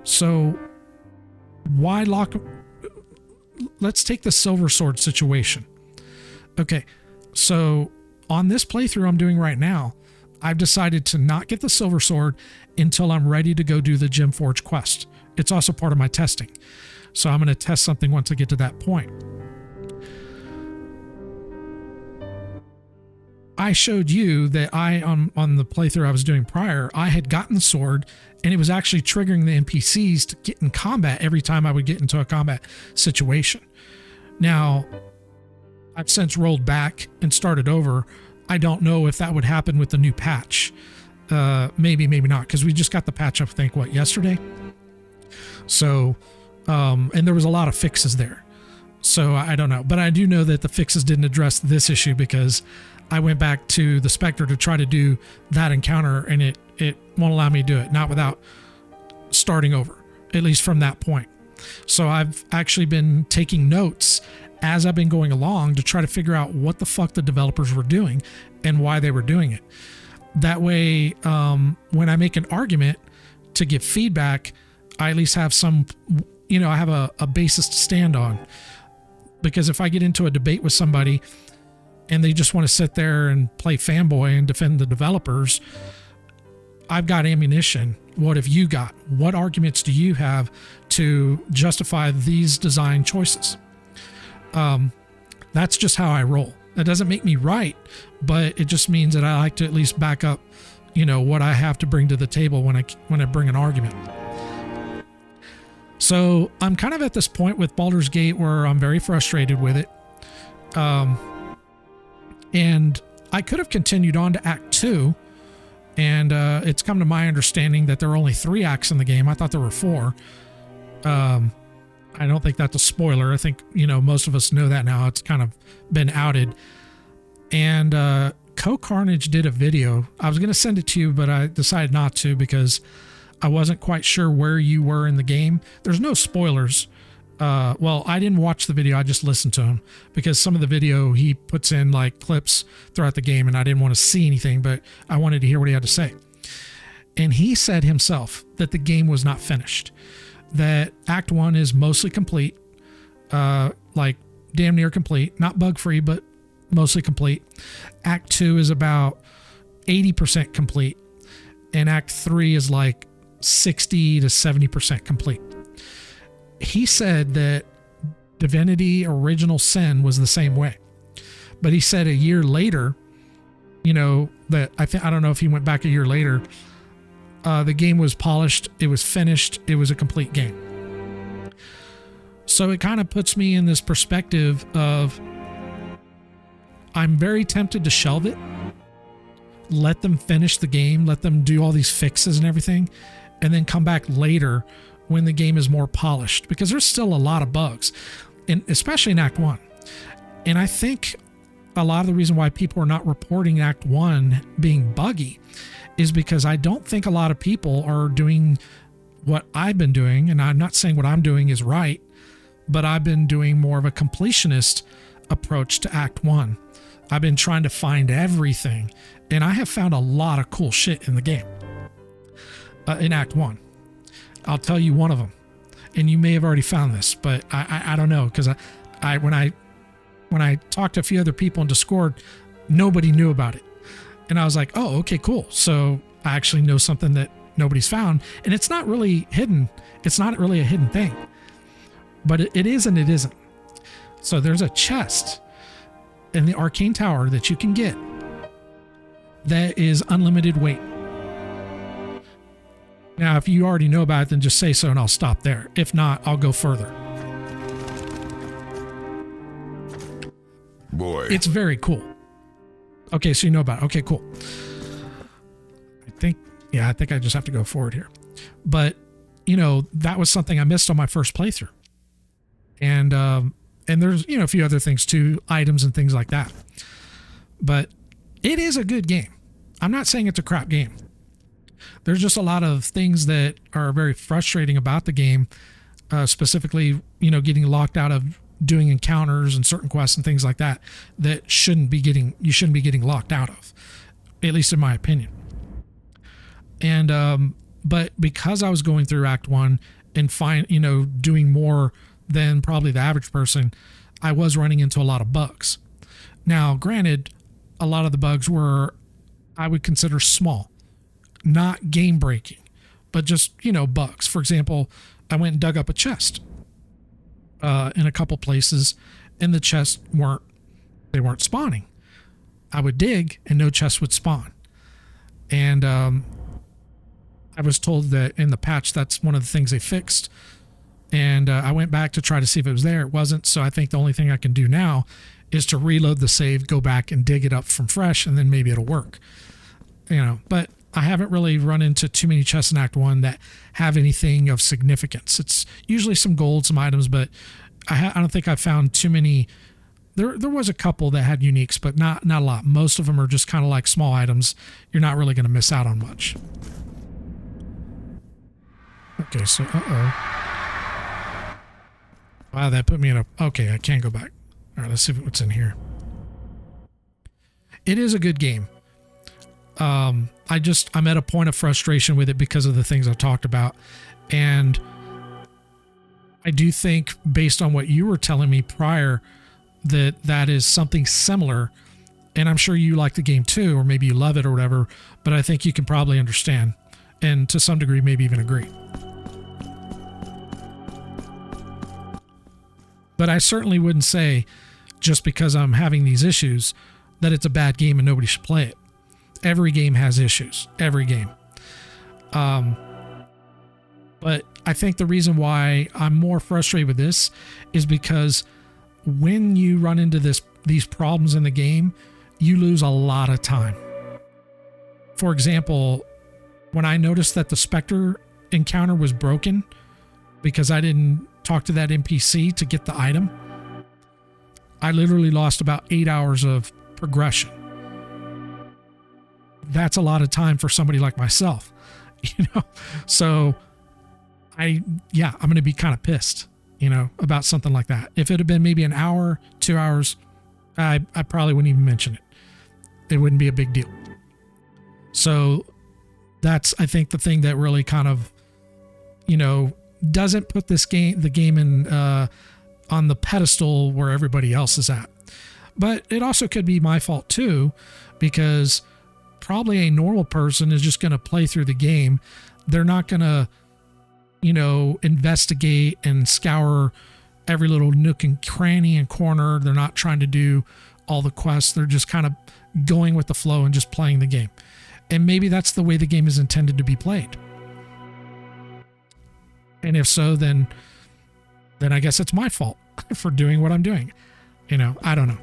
So why lock? Let's take the Silver Sword situation. Okay, so on this playthrough I'm doing right now, I've decided to not get the Silver Sword until I'm ready to go do the Gemforge quest. It's also part of my testing. So I'm going to test something once I get to that point. I showed you that on the playthrough I was doing prior, I had gotten the sword, and it was actually triggering the NPCs to get in combat every time I would get into a combat situation. Now, I've since rolled back and started over. I don't know if that would happen with the new patch. Maybe not, because we just got the patch, I think, yesterday? So, and there was a lot of fixes there. So I don't know. But I do know that the fixes didn't address this issue, because I went back to the Spectre to try to do that encounter, and it won't allow me to do it, not without starting over, at least from that point. So I've actually been taking notes as I've been going along to try to figure out what the fuck the developers were doing and why they were doing it. That way, when I make an argument to give feedback, I at least have some, you know, I have a basis to stand on. Because if I get into a debate with somebody and they just want to sit there and play fanboy and defend the developers, I've got ammunition. What have you got? What arguments do you have to justify these design choices? That's just how I roll. That doesn't make me right, but it just means that I like to at least back up, you know, what I have to bring to the table when I bring an argument. So I'm kind of at this point with Baldur's Gate where I'm very frustrated with it. And I could have continued on to Act 2, and it's come to my understanding that there are only 3 acts in the game. I thought there were 4. I don't think that's a spoiler. I think, you know, most of us know that now. It's kind of been outed. And Co Carnage did a video. I was going to send it to you, but I decided not to because I wasn't quite sure where you were in the game. There's no spoilers. Well, I didn't watch the video. I just listened to him because some of the video he puts in like clips throughout the game and I didn't want to see anything, but I wanted to hear what he had to say. And he said himself that the game was not finished, that Act 1 is mostly complete, like damn near complete, not bug free, but mostly complete. Act 2 is about 80% complete. And Act 3 is like 60 to 70% complete. He said that Divinity Original Sin was the same way. But he said a year later, that I don't know if he went back a year later, the game was polished, it was finished, it was a complete game. So it kind of puts me in this perspective of I'm very tempted to shelve it, let them finish the game, let them do all these fixes and everything, and then come back later when the game is more polished, because there's still a lot of bugs, and especially in Act 1. And I think a lot of the reason why people are not reporting Act 1 being buggy is because I don't think a lot of people are doing what I've been doing, and I'm not saying what I'm doing is right, but I've been doing more of a completionist approach to Act 1. I've been trying to find everything, and I have found a lot of cool shit in the game. In Act 1. I'll tell you one of them, and you may have already found this, but I don't know, because when I talked to a few other people in Discord, nobody knew about it. And I was like, oh, okay, cool. So I actually know something that nobody's found, and it's not really hidden. It's not really a hidden thing, but it is and it isn't. So there's a chest in the Arcane Tower that you can get that is unlimited weight. Now, if you already know about it, then just say so and I'll stop there. If not, I'll go further. Boy. It's very cool. Okay, so you know about it. Okay, cool. I think I just have to go forward here. But, that was something I missed on my first playthrough. And there's, a few other things too, items and things like that. But it is a good game. I'm not saying it's a crap game. There's just a lot of things that are very frustrating about the game, specifically, getting locked out of doing encounters and certain quests and things like that you shouldn't be getting locked out of, at least in my opinion. And but because I was going through Act 1 and doing more than probably the average person, I was running into a lot of bugs. Now, granted, a lot of the bugs were, I would consider small, not game breaking, but just, bugs. For example, I went and dug up a chest in a couple places, and the chests weren't spawning. I would dig and no chest would spawn. And I was told that in the patch, that's one of the things they fixed. And I went back to try to see if it was there. It wasn't. So I think the only thing I can do now is to reload the save, go back and dig it up from fresh, and then maybe it'll work. But I haven't really run into too many chests in Act 1 that have anything of significance. It's usually some gold, some items, but I don't think I've found too many. There was a couple that had uniques, but not a lot. Most of them are just kind of like small items. You're not really going to miss out on much. Okay, so, wow, that put me in a... Okay, I can't go back. All right, let's see what's in here. It is a good game. I'm at a point of frustration with it because of the things I talked about. And I do think, based on what you were telling me prior, that is something similar. And I'm sure you like the game too, or maybe you love it or whatever, but I think you can probably understand. And to some degree, maybe even agree. But I certainly wouldn't say, just because I'm having these issues, that it's a bad game and nobody should play it. Every game has issues. Every game. But I think the reason why I'm more frustrated with this is because when you run into these problems in the game, you lose a lot of time. For example, when I noticed that the Spectre encounter was broken because I didn't talk to that NPC to get the item, I literally lost about 8 hours of progression. That's a lot of time for somebody like myself, So I'm going to be kind of pissed, about something like that. If it had been maybe an hour, 2 hours, I probably wouldn't even mention it. It wouldn't be a big deal. So that's, I think, the thing that really kind of, doesn't put the game in on the pedestal where everybody else is at. But it also could be my fault too, because probably a normal person is just going to play through the game. They're not going to, investigate and scour every little nook and cranny and corner. They're not trying to do all the quests. They're just kind of going with the flow and just playing the game. And maybe that's the way the game is intended to be played. And if so, then I guess it's my fault for doing what I'm doing. I don't know.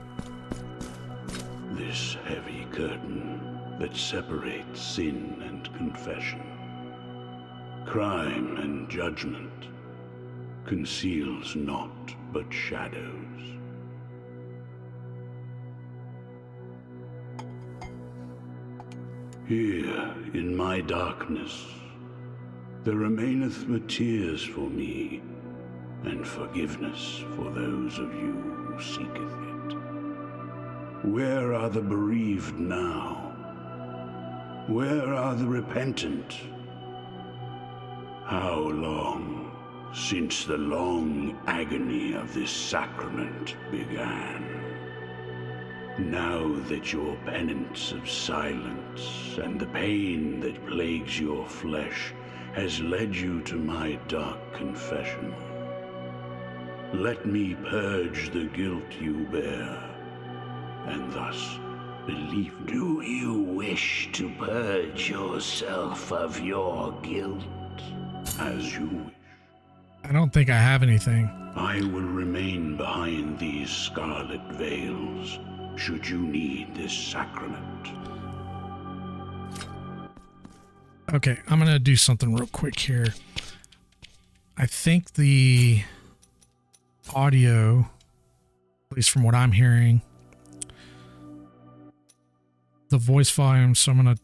This heavy curtain that separates sin and confession, crime and judgment, conceals naught but shadows. Here, in my darkness, there remaineth tears for me, and forgiveness for those of you who seeketh it. Where are the bereaved now? Where are the repentant? How long since the long agony of this sacrament began? Now that your penance of silence and the pain that plagues your flesh has led you to my dark confessional, let me purge the guilt you bear, and thus believe. Do you wish to purge yourself of your guilt? As you wish. I don't think I have anything. I will remain behind these scarlet veils, should you need this sacrament. Okay, I'm going to do something real quick here. I think the audio, at least from what I'm hearing, the voice volume, so I'm going to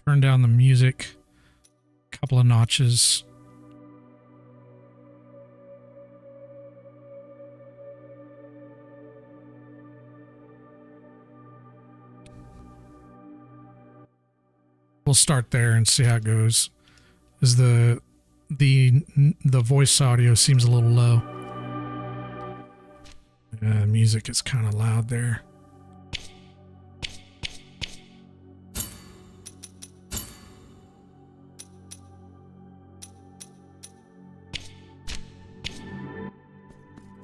turn down the music a couple of notches. We'll start there and see how it goes. Is the voice audio seems a little low. Music is kind of loud there.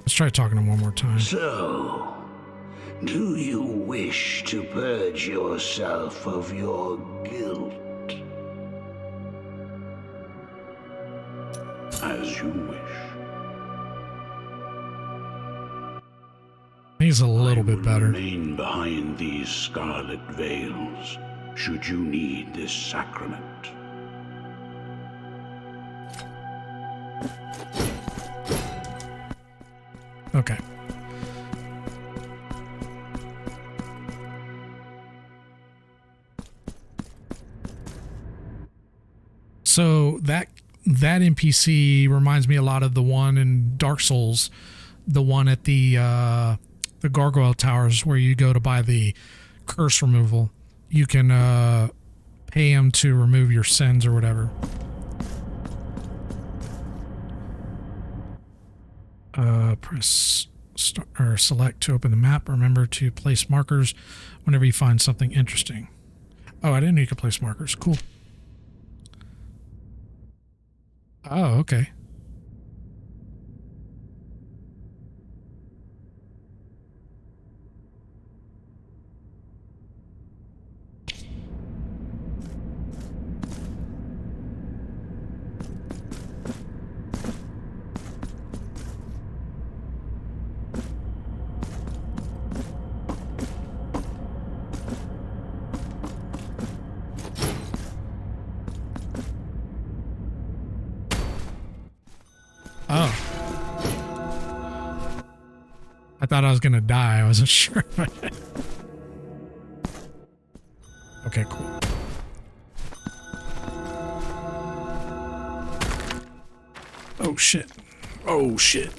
Let's try talking to him one more time. So, do you wish to purge yourself of your guilt? As you wish. He's a little bit better. Remain behind these scarlet veils, should you need this sacrament. Okay. So that NPC reminds me a lot of the one in Dark Souls, the one at the Gargoyle Towers where you go to buy the curse removal. You can pay him to remove your sins or whatever. Press start, or select to open the map. Remember to place markers whenever you find something interesting. Oh, I didn't know you could place markers. Cool. Oh, okay. Oh. I thought I was going to die. I wasn't sure. Okay, cool. Oh shit. Oh shit.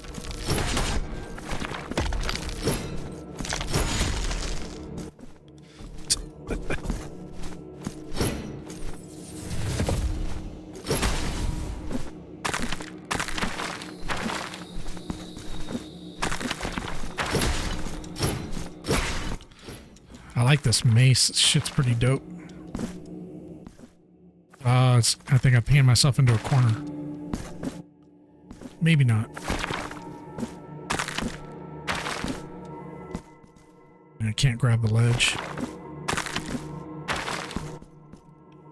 I like this mace. This shit's pretty dope. I think I panned myself into a corner. Maybe not. I can't grab the ledge.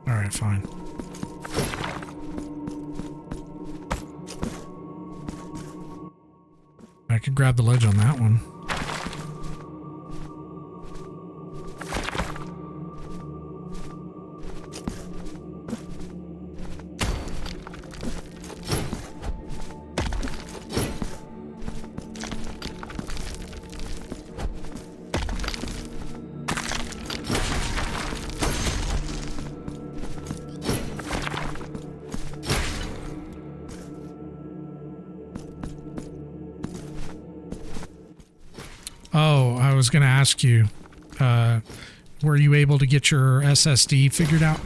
Alright, fine. I can grab the ledge on that one. Oh, I was going to ask you, were you able to get your SSD figured out?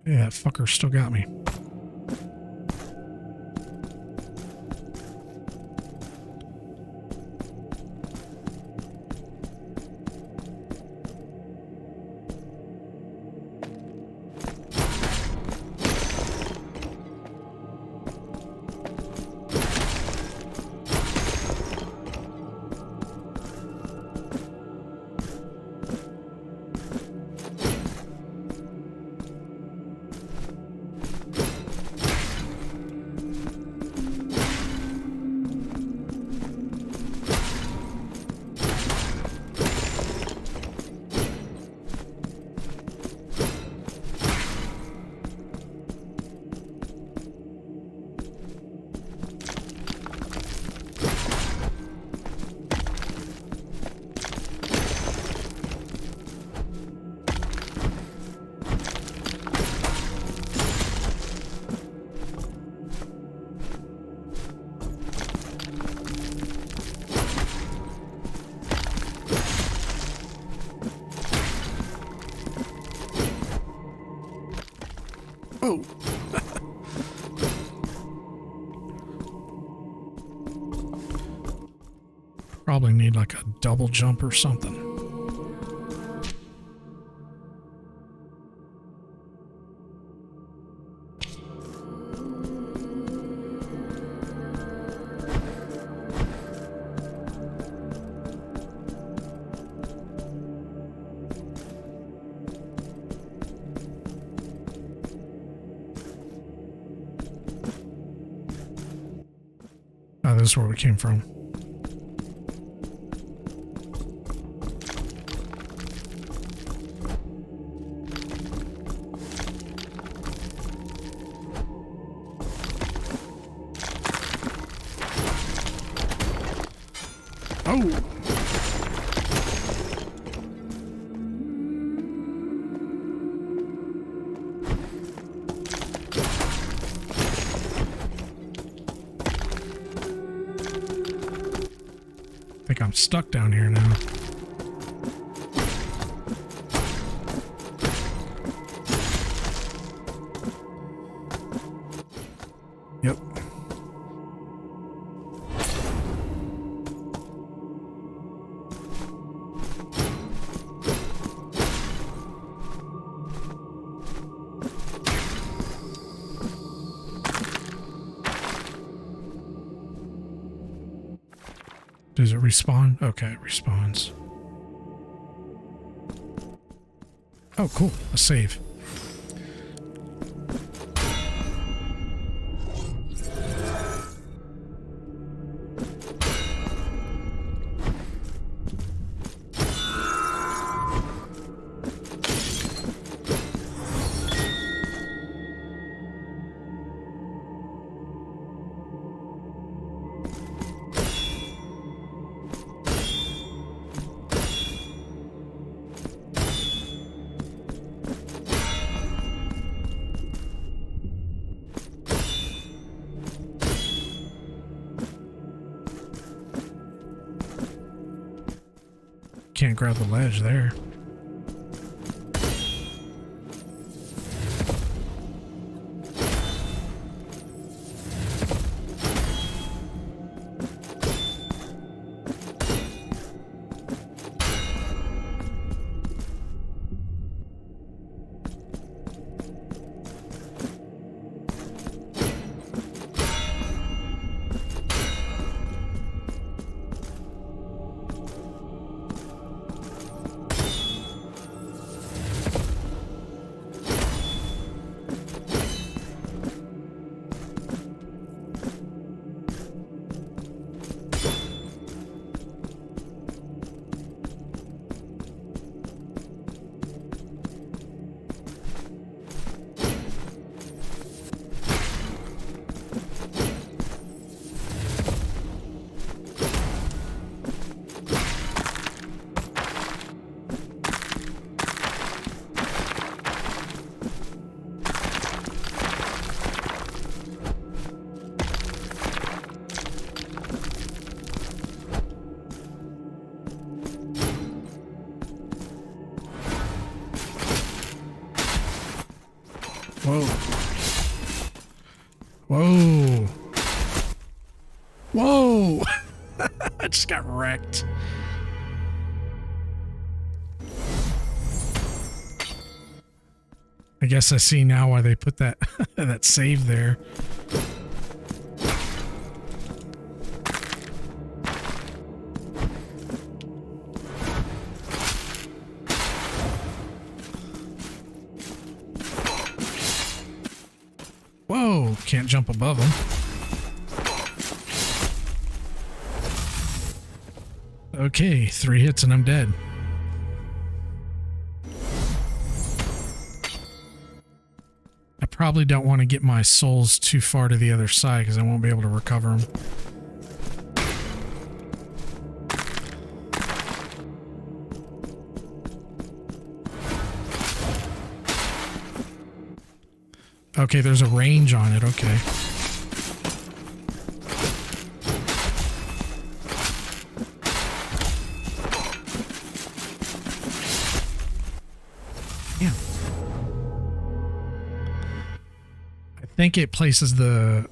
Yeah, that fucker still got me. Oh. Probably need like a double jump or something. Oh, this is where we came from. Oh! I think I'm stuck down here now. Yep. Does it respawn? Okay, it respawns. Oh, cool. A save. can't grab the ledge there. Whoa. Whoa. Whoa. I just got wrecked. I guess I see now why they put that that save there. Whoa, can't jump above them. Okay, 3 hits and I'm dead. I probably don't want to get my souls too far to the other side because I won't be able to recover them. Okay, there's a range on it, okay. Yeah. I think it places the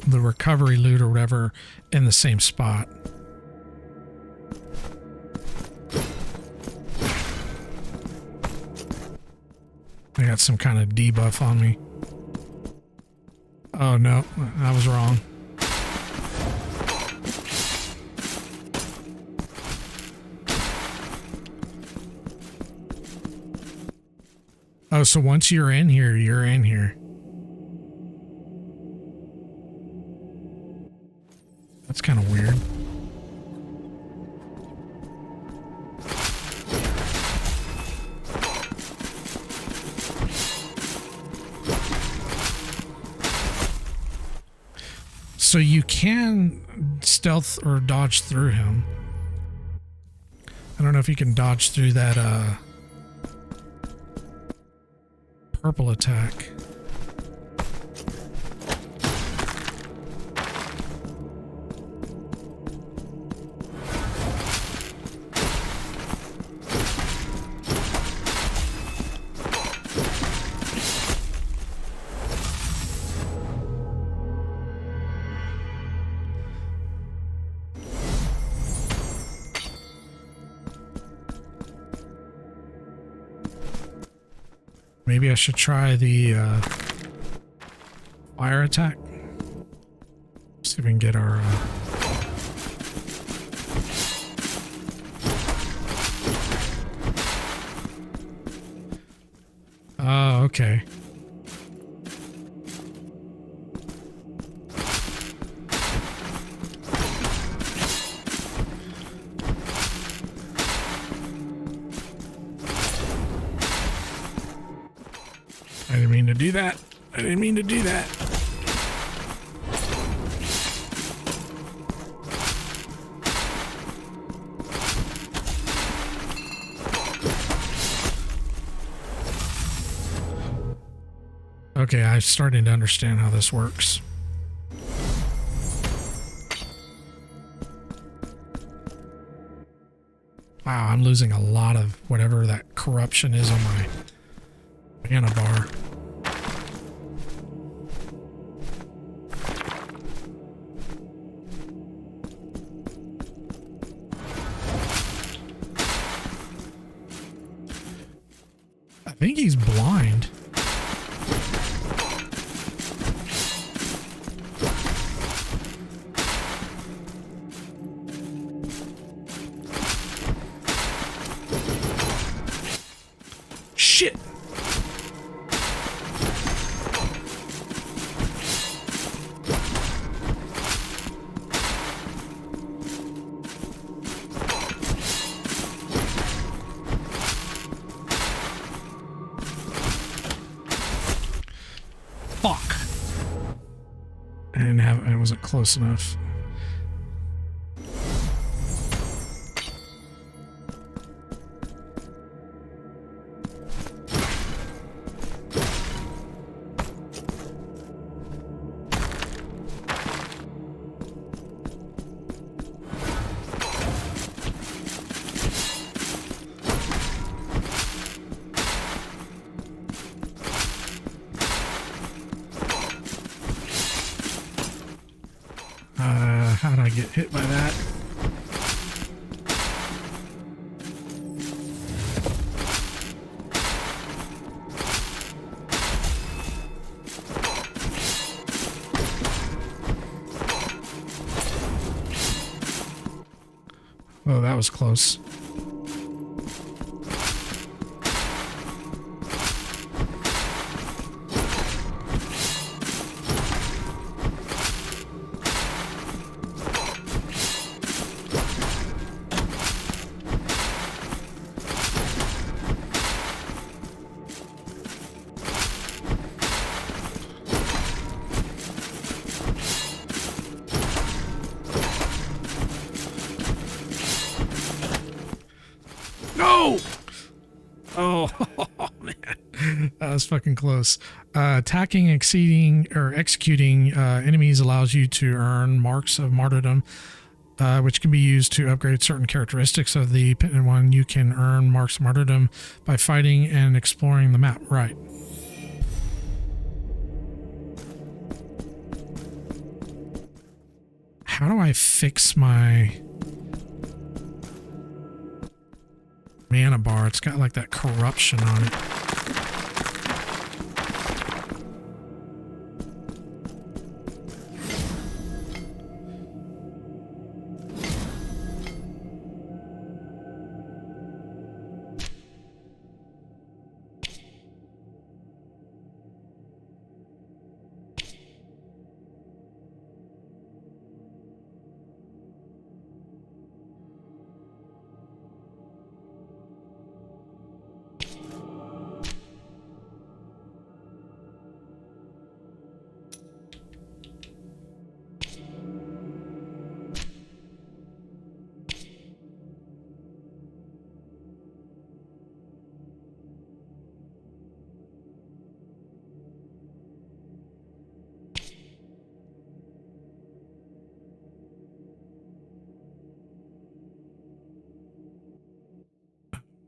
recovery loot or whatever in the same spot. I got some kind of debuff on me. Oh no, I was wrong. Oh, so once you're in here, you're in here. That's kind of weird. So you can stealth or dodge through him. I don't know if you can dodge through that purple attack. Maybe I should try the fire attack. See if we can get our... Oh, okay. I didn't mean to do that. I didn't mean to do that. Okay, I'm starting to understand how this works. Wow, I'm losing a lot of whatever that corruption is on my mana bar. I think he's blind. Shit. Fuck. I wasn't close enough. How'd I get hit by that? Oh, that was close. No! Oh, man. That was fucking close. Attacking, executing enemies allows you to earn marks of martyrdom, which can be used to upgrade certain characteristics of the Penitent One. You can earn marks of martyrdom by fighting and exploring the map. Right. How do I fix my mana bar? It's got like that corruption on it.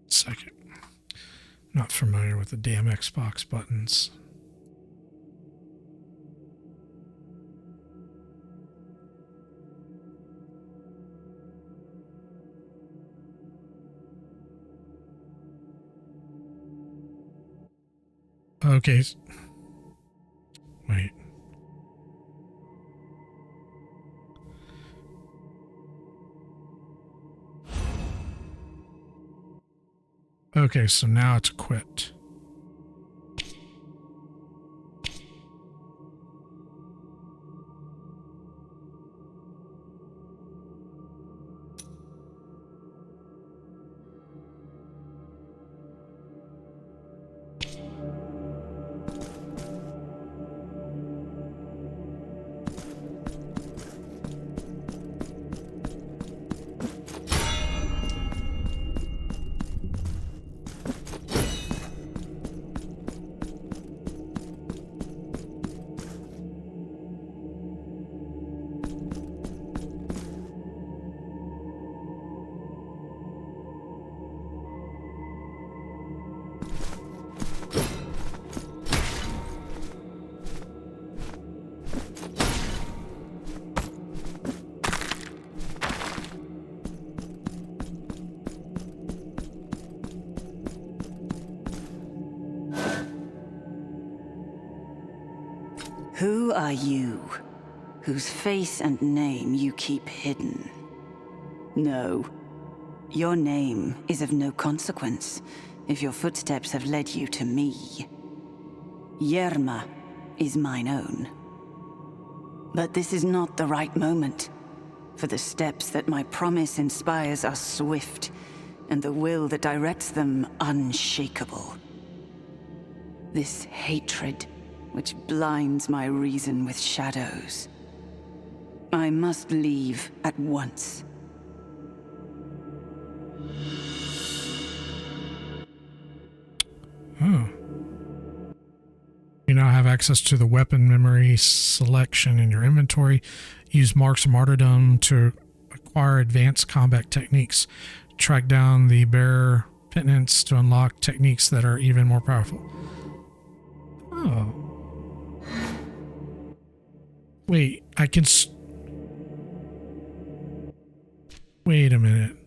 Second. Not familiar with the damn Xbox buttons. Okay. Wait. Okay, so now it's equipped. Who are you, whose face and name you keep hidden? No, your name is of no consequence if your footsteps have led you to me. Yerma is mine own. But this is not the right moment, for the steps that my promise inspires are swift, and the will that directs them unshakable. This hatred, which blinds my reason with shadows. I must leave at once. Oh. You now have access to the weapon memory selection in your inventory. Use Marks of Martyrdom to acquire advanced combat techniques. Track down the bearer penitents to unlock techniques that are even more powerful. Oh. Wait, I can... Wait a minute.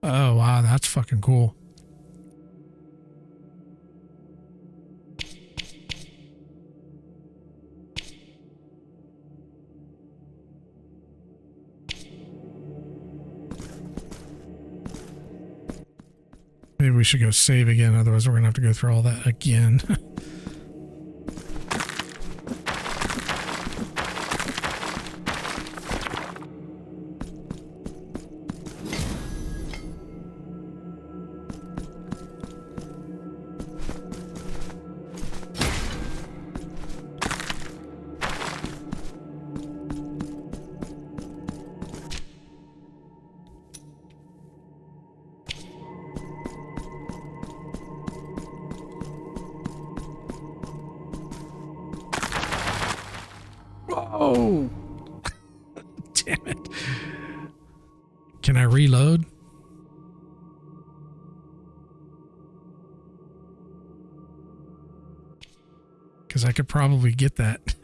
Oh, wow, that's fucking cool. Maybe we should go save again, otherwise we're gonna have to go through all that again. Oh, damn it. Can I reload? Because I could probably get that.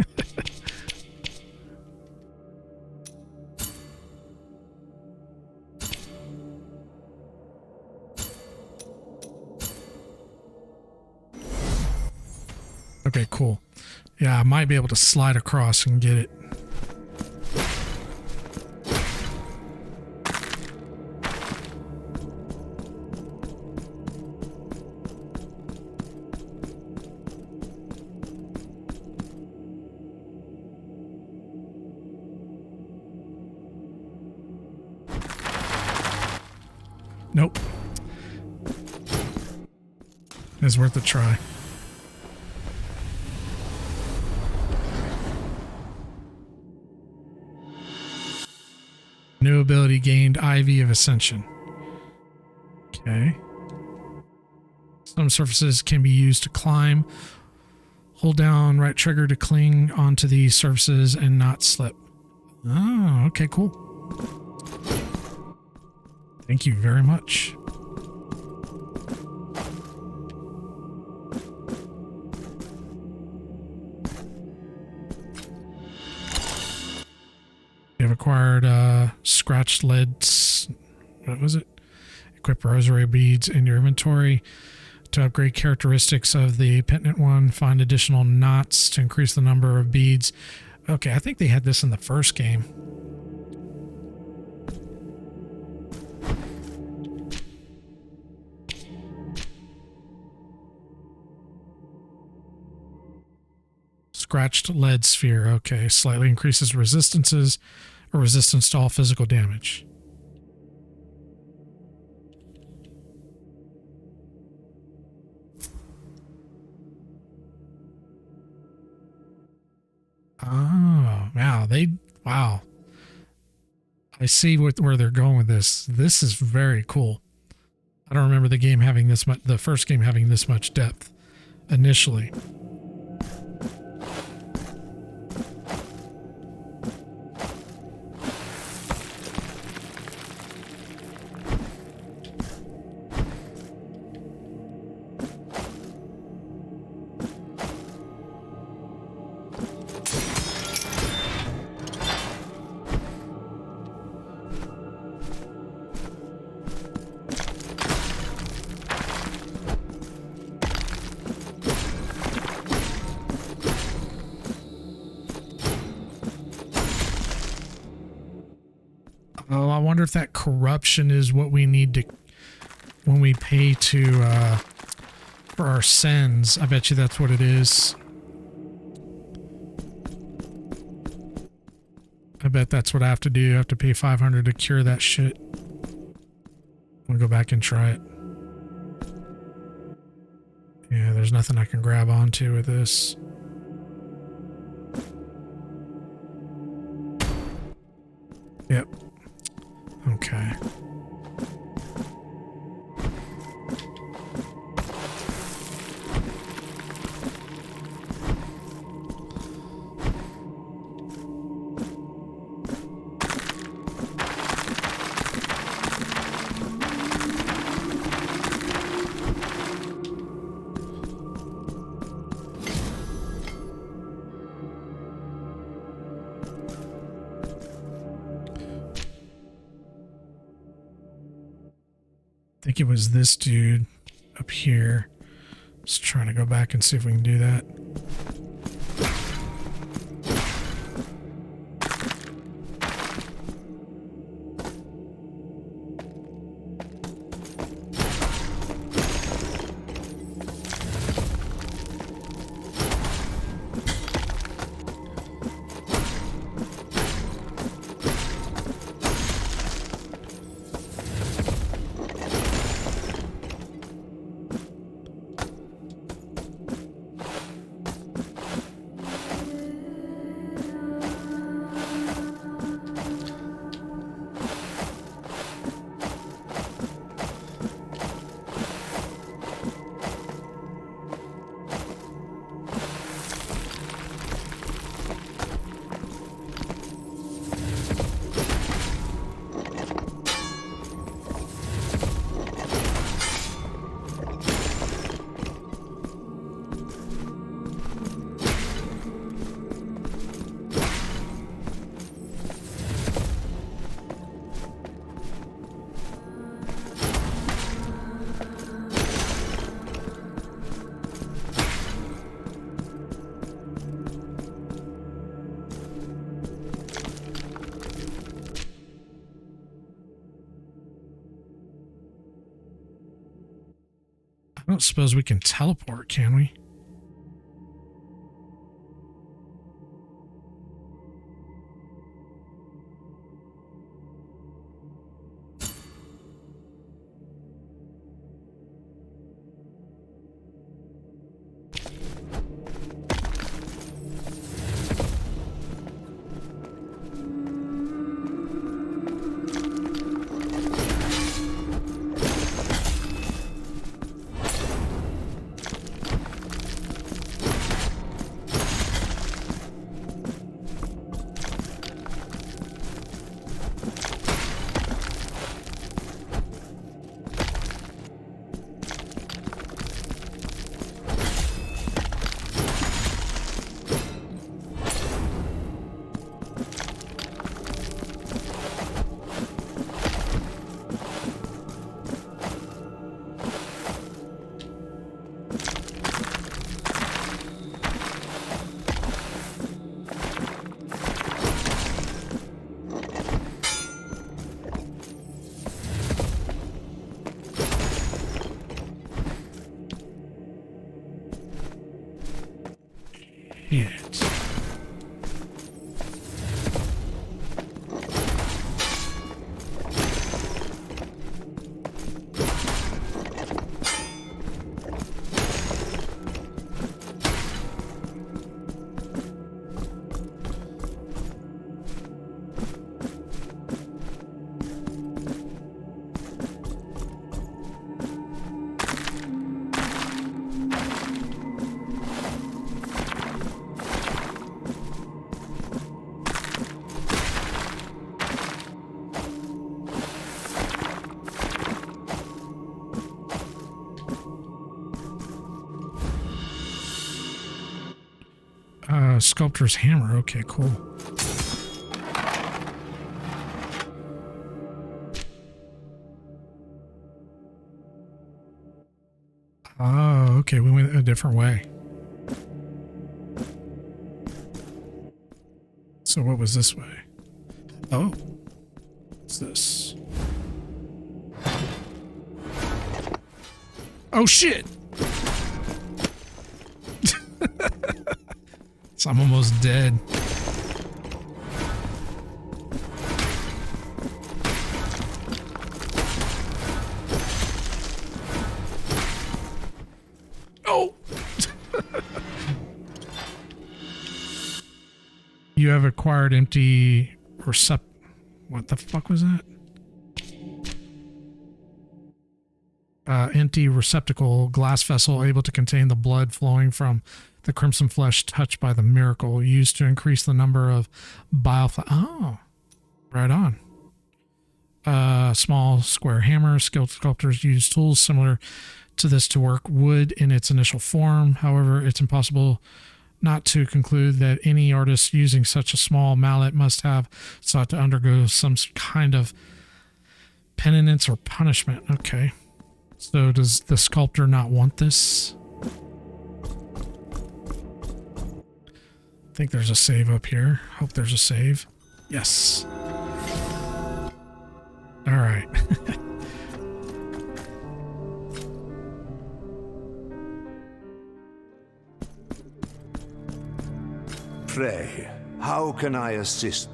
Okay, cool. Yeah, I might be able to slide across and get it. Nope. It's worth a try. New ability gained, Ivy of Ascension. Okay. Some surfaces can be used to climb. Hold down right trigger to cling onto these surfaces and not slip. Oh, okay, cool. Thank you very much. You have acquired scratched leads. What was it? Equip rosary beads in your inventory to upgrade characteristics of the penitent one. Find additional knots to increase the number of beads. Okay, I think they had this in the first game. Scratched lead sphere. Okay, slightly increases resistances or resistance to all physical damage. Oh, wow. Wow. I see where they're going with this. This is very cool. I don't remember the game having this much, the first game having this much depth initially. Oh, I wonder if that corruption is what we need to, when we pay to, for our sins. I bet you that's what it is. I bet that's what I have to do. I have to pay 500 to cure that shit. I'll go back and try it. Yeah, there's nothing I can grab onto with this. Yep. Okay. I think it was this dude up here. Just trying to go back and see if we can do that. I don't suppose we can teleport, can we? sculptor's hammer. Okay, cool. Oh, okay, we went a different way. So what was this way? Oh, what's this? Oh shit! So I'm almost dead. Oh! You have acquired empty what the fuck was that? Empty receptacle, glass vessel able to contain the blood flowing from the crimson flesh touched by the miracle, used to increase the number of oh, right on. Small square hammer. Skilled sculptors use tools similar to this to work wood in its initial form. However, it's impossible not to conclude that any artist using such a small mallet must have sought to undergo some kind of penitence or punishment. Okay. So does the sculptor not want this? I think there's a save up here. Hope there's a save. Yes. All right. Pray, how can I assist?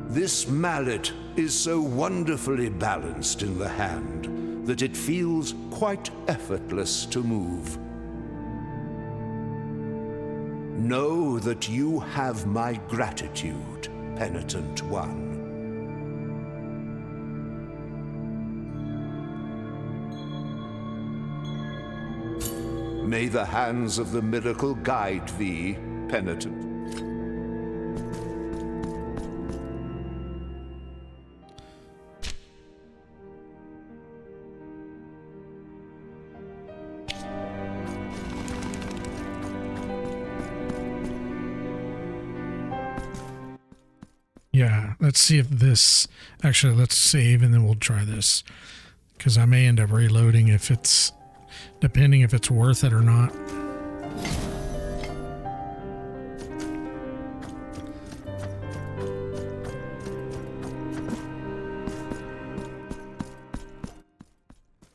This mallet is so wonderfully balanced in the hand that it feels quite effortless to move. Know that you have my gratitude, penitent one. May the hands of the miracle guide thee, penitent. Yeah, let's see if this... Actually, let's save and then we'll try this. Because I may end up reloading if it's... Depending if it's worth it or not.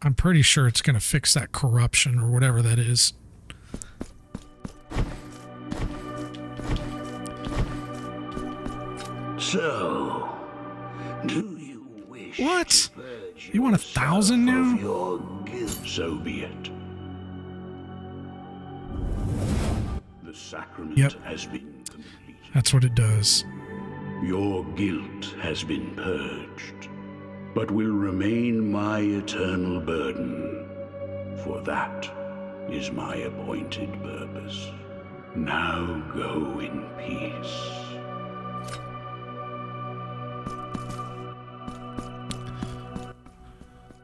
I'm pretty sure it's going to fix that corruption or whatever that is. So, do you wish What? to purge You want 1,000 yourself now? of your guilt? So be it. The sacrament has been completed. That's what it does. Your guilt has been purged, but will remain my eternal burden, for that is my appointed purpose. Now go in peace.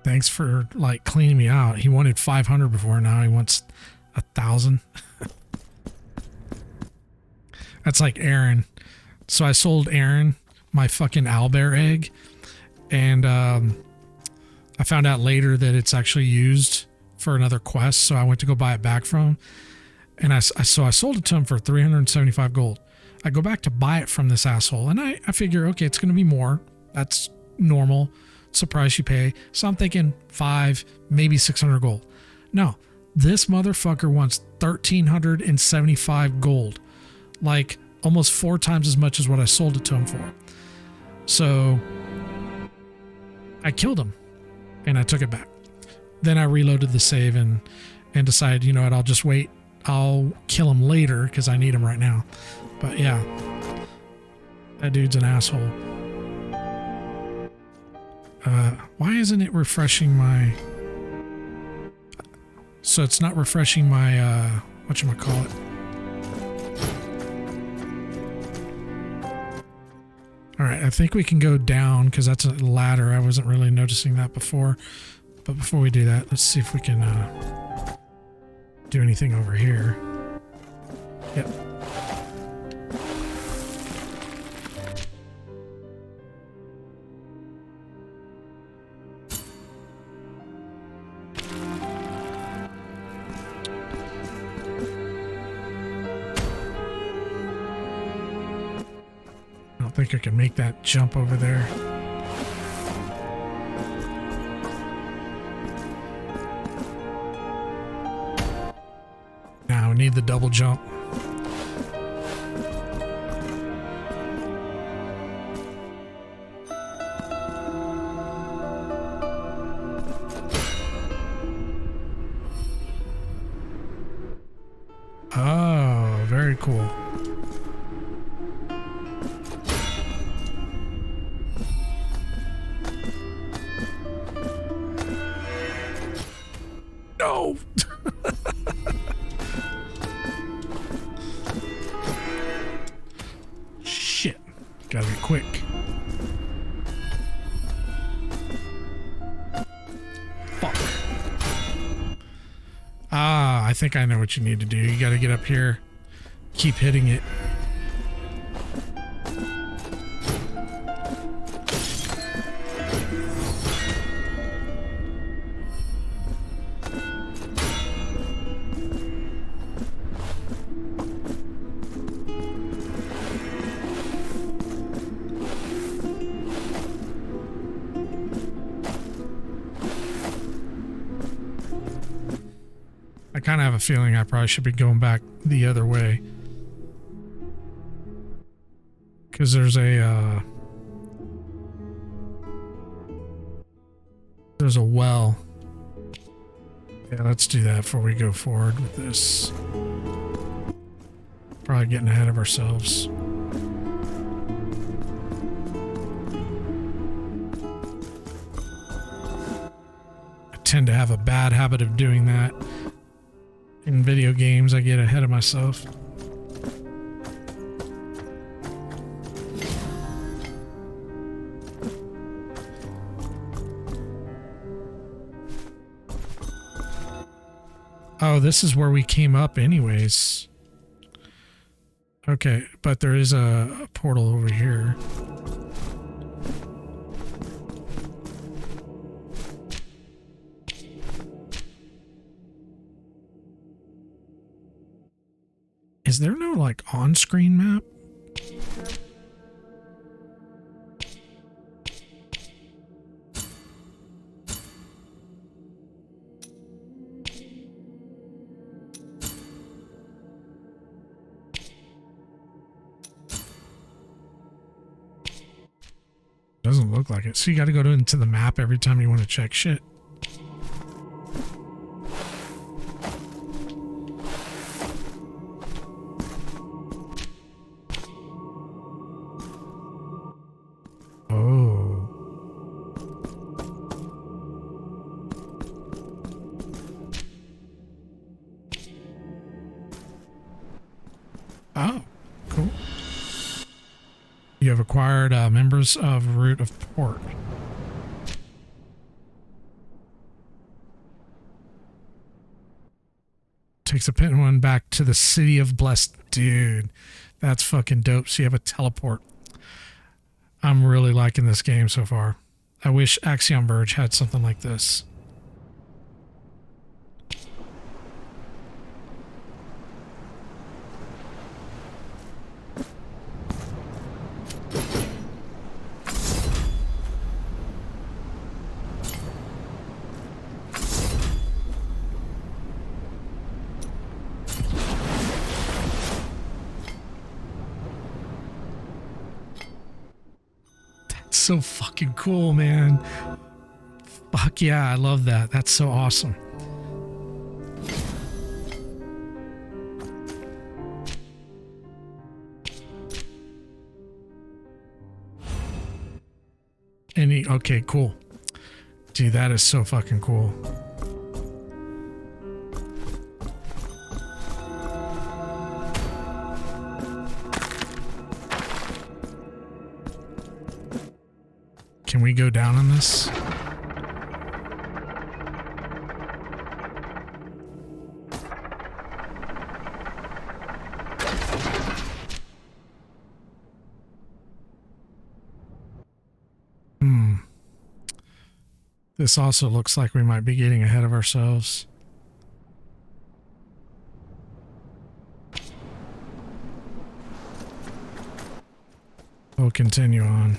Thanks for like cleaning me out. He wanted 500 before, now he wants 1,000. That's like Aaron. So I sold Aaron my fucking owlbear egg, and I found out later that it's actually used for another quest. So I went to go buy it back from him, and I sold it to him for 375 gold. I go back to buy it from this asshole, and I figure, okay, it's going to be more. That's normal. It's the price you pay. So I'm thinking 5, maybe 600 gold. No, this motherfucker wants 1,375 gold. Like almost 4 times as much as what I sold it to him for. So I killed him and I took it back. Then I reloaded the save and decided, you know what, I'll just wait. I'll kill him later because I need him right now. But yeah, that dude's an asshole. Why isn't it refreshing my... So it's not refreshing my, whatchamacallit? All right, I think we can go down because that's a ladder. I wasn't really noticing that before. But before we do that, let's see if we can do anything over here. Yep. I don't think I can make that jump over there. Now we need the double jump. Oh, very cool. No. Shit. Gotta be quick. Fuck. Ah, I think I know what you need to do. You gotta get up here. Keep hitting it. I kind of have a feeling I probably should be going back the other way. Because there's a well. Yeah, let's do that before we go forward with this. Probably getting ahead of ourselves. I tend to have a bad habit of doing that. In video games, I get ahead of myself. Oh, this is where we came up anyways. Okay, but there is a portal over here. Is there no, like, on-screen map? Doesn't look like it. So you got to go into the map every time you want to check shit. Oh, cool. You have acquired members of Root of Port. Takes a penguin back to the city of Blessed. Dude, that's fucking dope. So you have a teleport. I'm really liking this game so far. I wish Axiom Verge had something like this. So fucking cool, man. Fuck yeah, I love that. That's so awesome. Okay, cool. Dude, that is so fucking cool. Can we go down on this? This also looks like we might be getting ahead of ourselves. We'll continue on.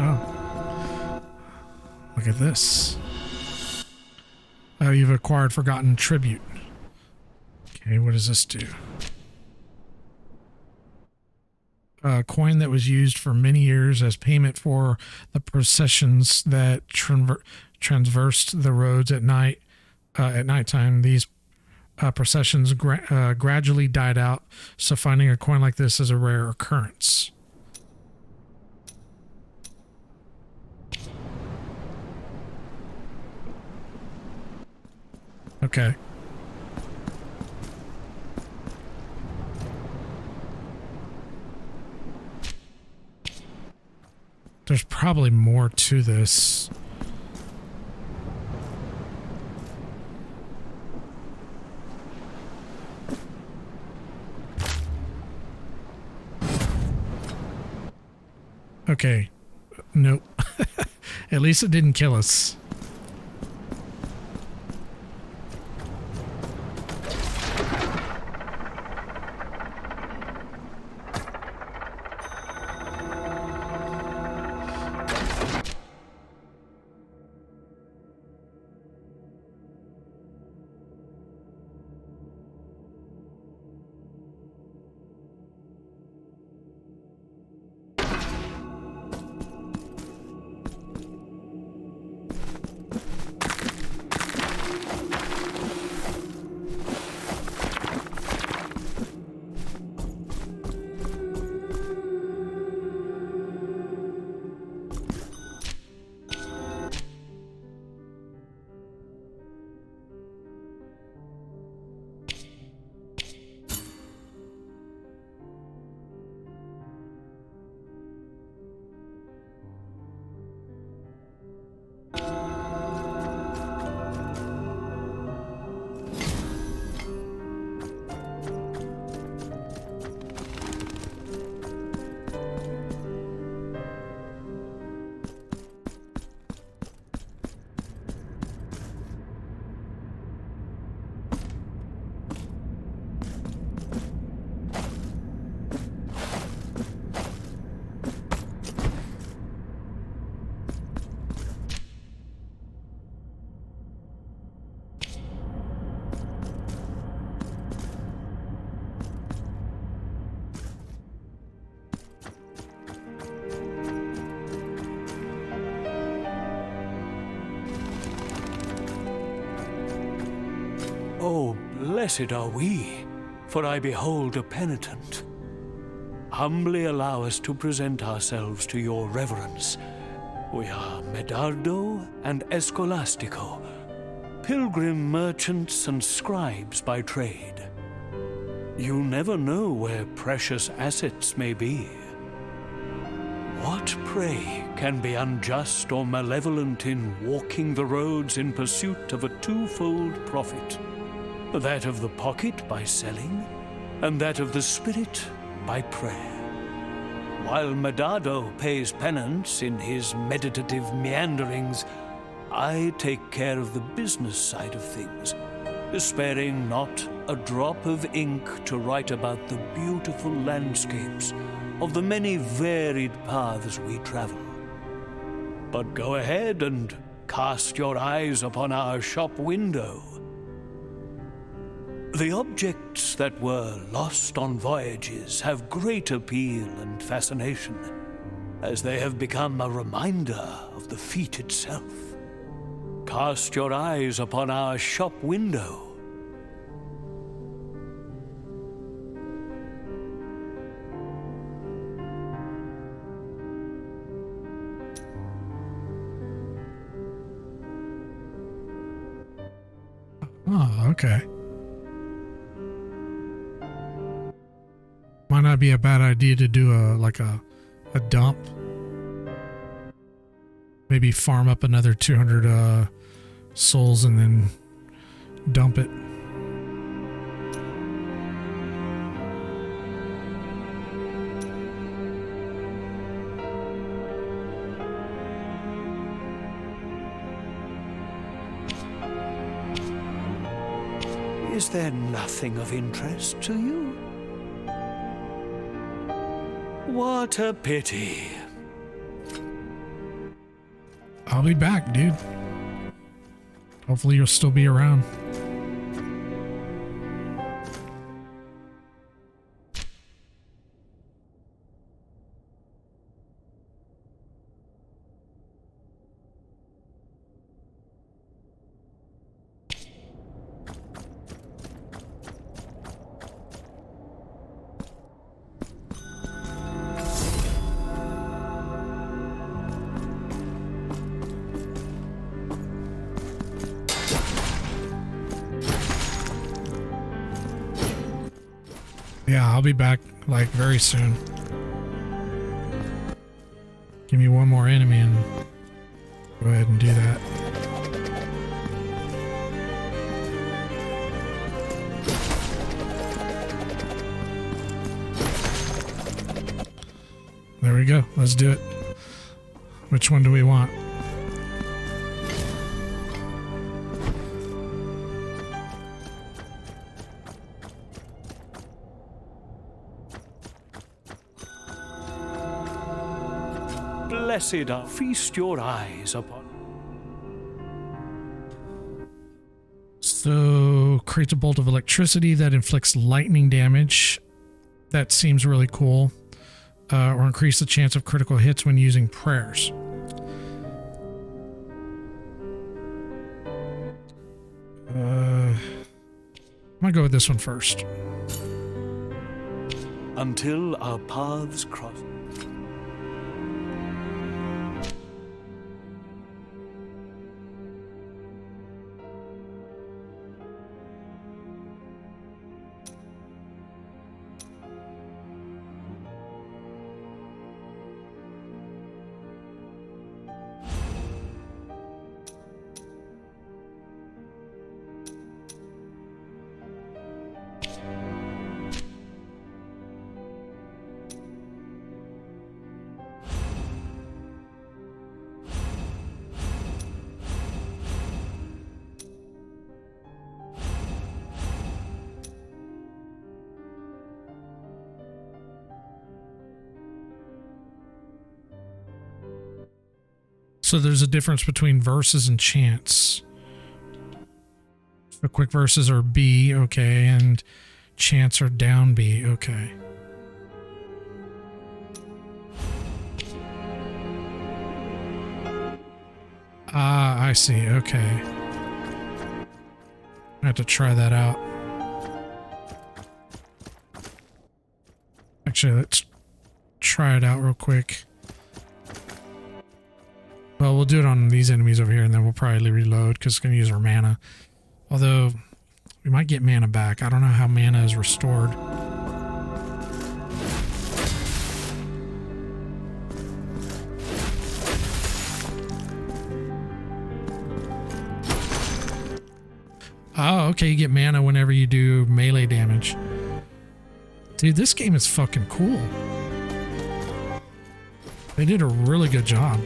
Oh. Look at this. Oh, you've acquired forgotten tribute. Okay, what does this do? A coin that was used for many years as payment for the processions that traversed the roads at night. At nighttime, these processions gradually died out, so finding a coin like this is a rare occurrence. Okay. There's probably more to this. Okay. Nope. At least it didn't kill us. Oh, blessed are we, for I behold a penitent. Humbly allow us to present ourselves to your reverence. We are Medardo and Escolastico, pilgrim merchants and scribes by trade. You never know where precious assets may be. What, pray, can be unjust or malevolent in walking the roads in pursuit of a twofold profit? That of the pocket by selling, and that of the spirit by prayer. While Medardo pays penance in his meditative meanderings, I take care of the business side of things, sparing not a drop of ink to write about the beautiful landscapes of the many varied paths we travel. But go ahead and cast your eyes upon our shop window. The objects that were lost on voyages have great appeal and fascination, as they have become a reminder of the feat itself. Cast your eyes upon our shop window. Oh, okay. Might not be a bad idea to do a a dump. Maybe farm up another 200 souls and then dump it. Is there nothing of interest to you? What a pity. I'll be back, dude. Hopefully you'll still be around. Yeah, I'll be back like very soon. Give me one more enemy and go ahead and do that. There we go. Let's do it. Which one do we want? Blessed are feast your eyes upon. So, creates a bolt of electricity that inflicts lightning damage. That seems really cool. Or increase the chance of critical hits when using prayers. I'm gonna go with this one first. Until our paths cross. So there's a difference between verses and chants. So quick verses are B, okay, and chants are down B, okay. Ah, I see, okay. I have to try that out. Actually, let's try it out real quick. Well, we'll do it on these enemies over here, and then we'll probably reload because it's going to use our mana. Although, we might get mana back. I don't know how mana is restored. Oh, okay, you get mana whenever you do melee damage. Dude, this game is fucking cool. They did a really good job.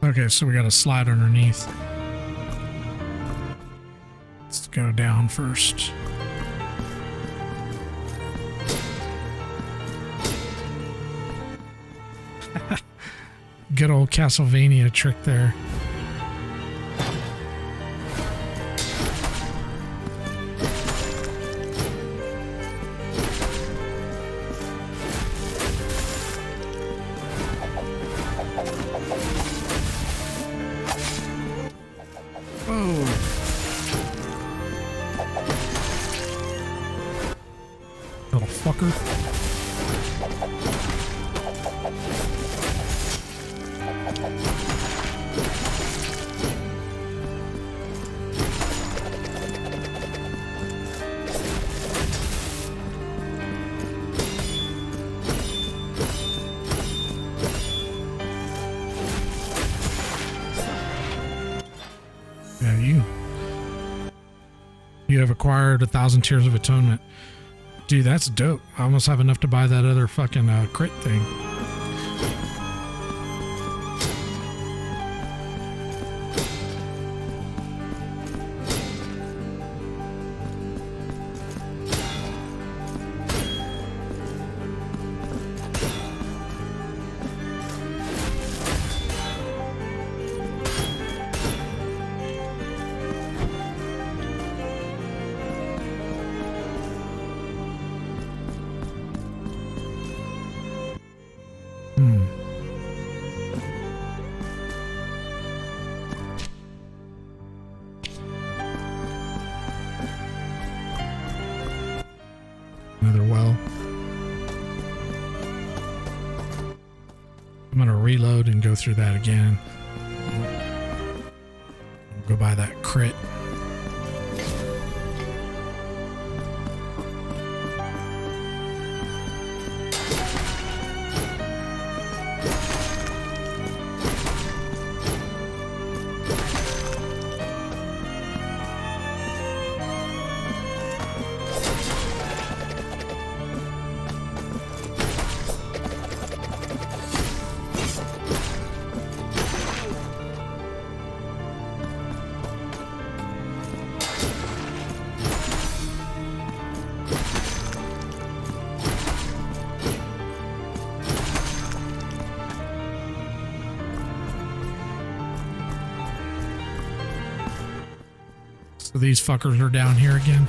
Okay, so we got to slide underneath. Let's go down first. Good old Castlevania trick there. Little fucker. Yeah, you have acquired 1,000 Tears of Atonement. Dude, that's dope. I almost have enough to buy that other fucking crit thing. Another well. I'm gonna reload and go through that again. Go buy that crit. So these fuckers are down here again.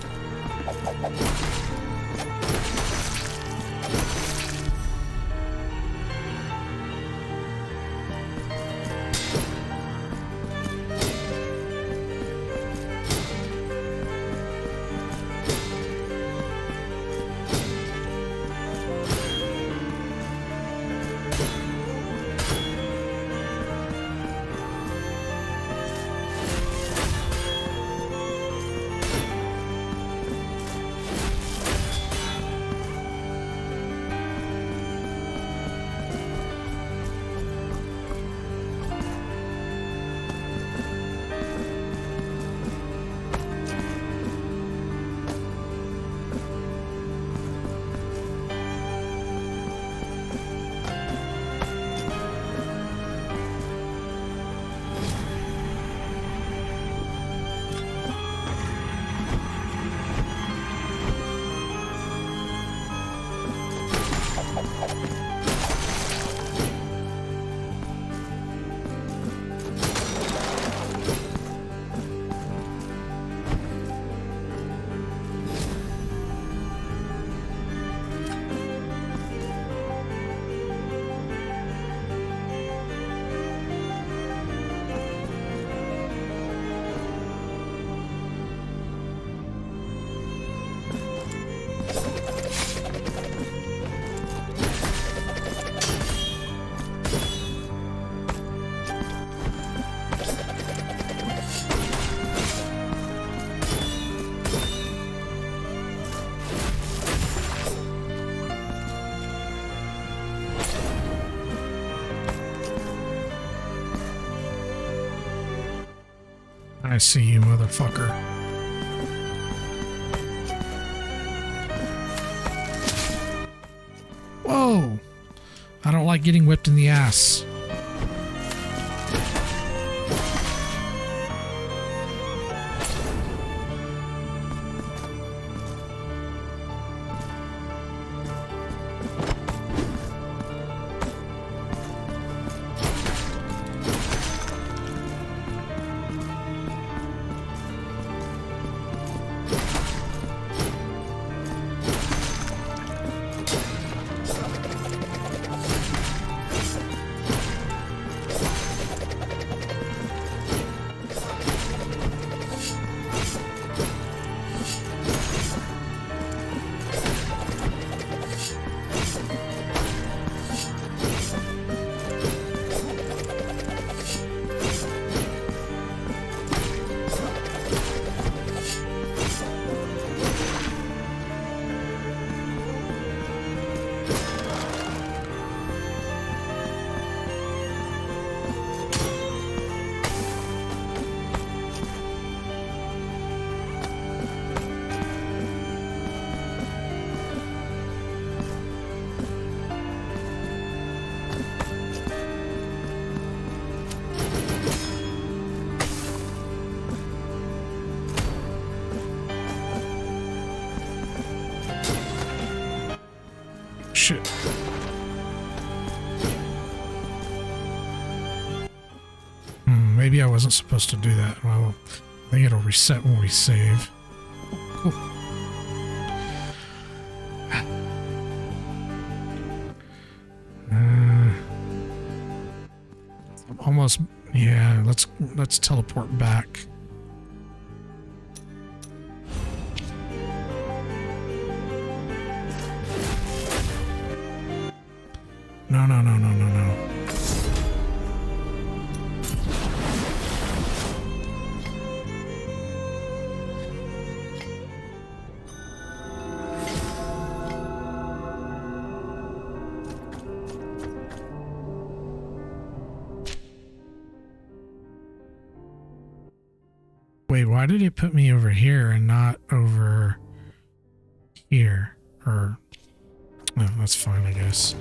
I see you, motherfucker. Whoa! I don't like getting whipped in the ass. maybe I wasn't supposed to do that. Well, I think it'll reset when we save. Cool. Almost, yeah, let's teleport back. No, no, no, no, no, no. Wait, why did he put me over here and not over here? Or, no, that's fine, I guess.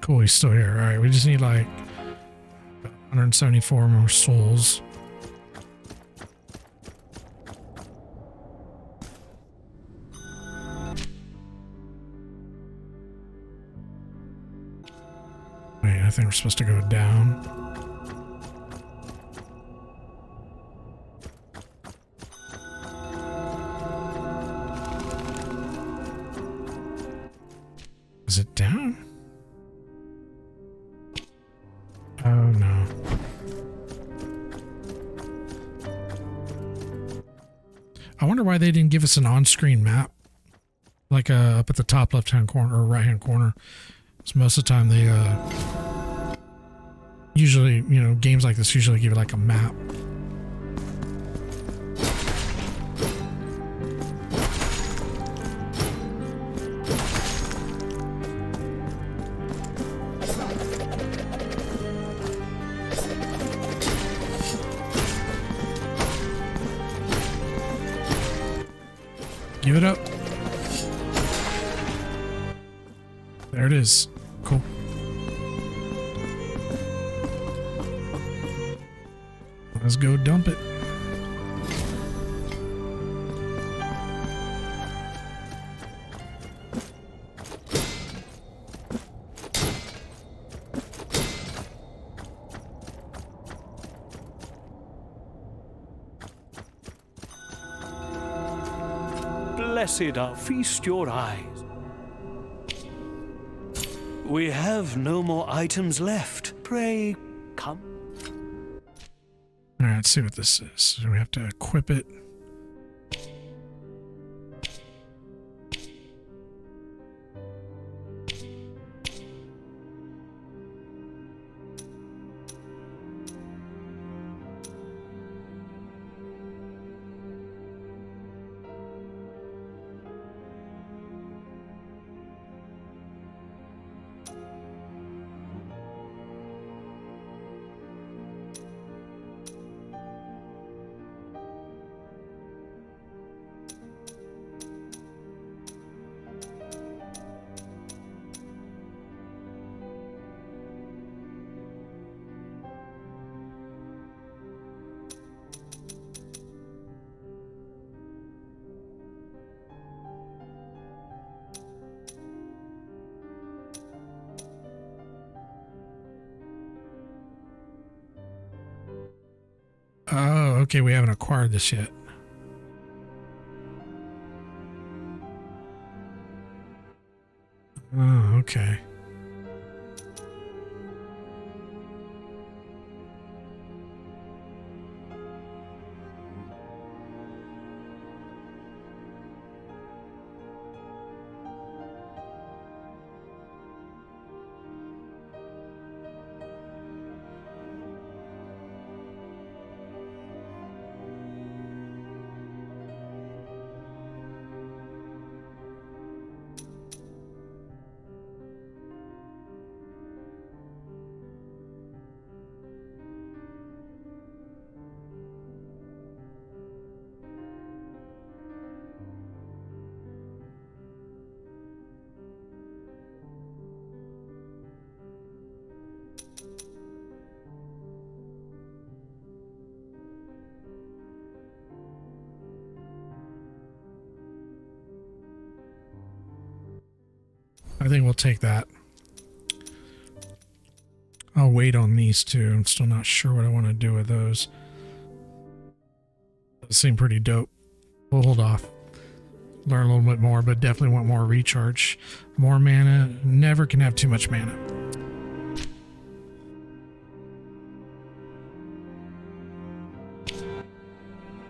Cool, he's still here. Alright, we just need like 174 more souls. Wait, I think we're supposed to go down. Is it down? Oh no. I wonder why they didn't give us an on-screen map. Like up at the top left-hand corner or right-hand corner. So most of the time they usually, you know, games like this usually give it like a map. Give it up. There it is. Cool. Let's go dump it. Blessed are feast your eyes. We have no more items left. Pray, come. All right, let's see what this is. So we have to equip it. Oh, okay, we haven't acquired this yet. Oh, okay. I think we'll take that. I'll wait on these two. I'm still not sure what I want to do with those. Those seem pretty dope. We'll hold off. Learn a little bit more, but definitely want more recharge. More mana. Never can have too much mana.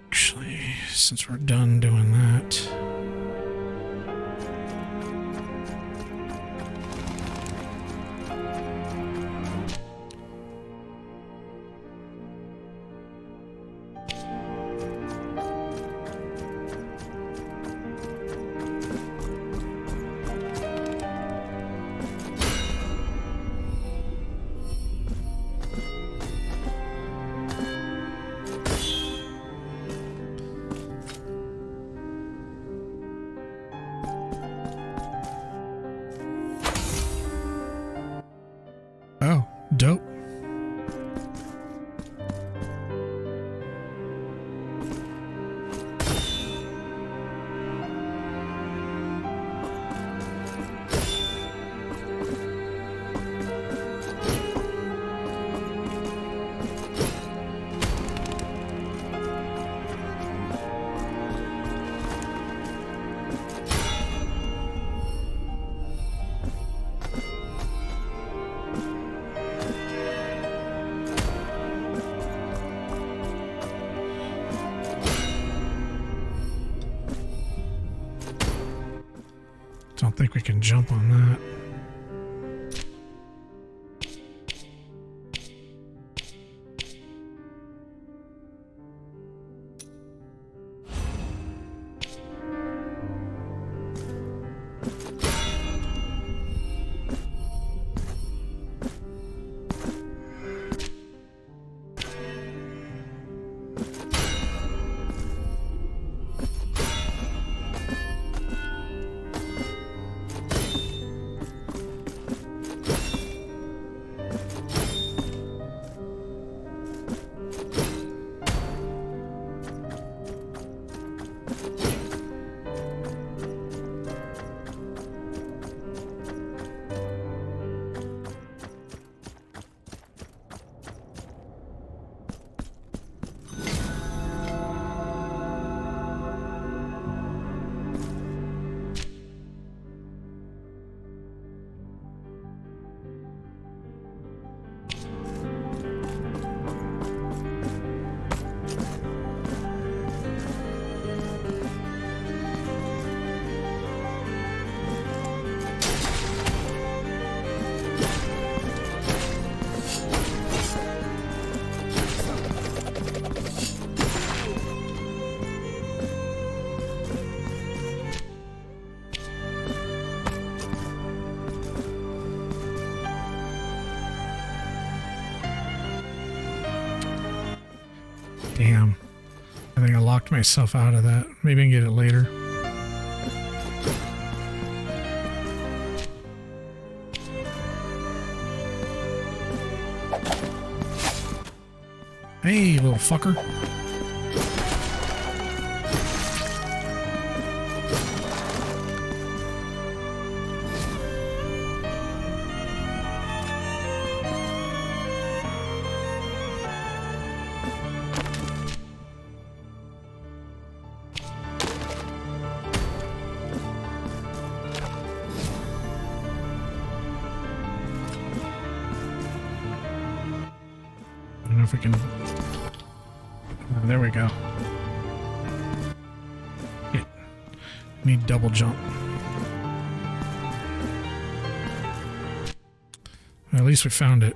Actually, since we're done doing that... Oh, dope. Don't think we can jump on that. Damn. I think I locked myself out of that. Maybe I can get it later. Hey, little fucker. I don't know if we can... Oh, there we go. Yeah. Need double jump. Well, at least we found it.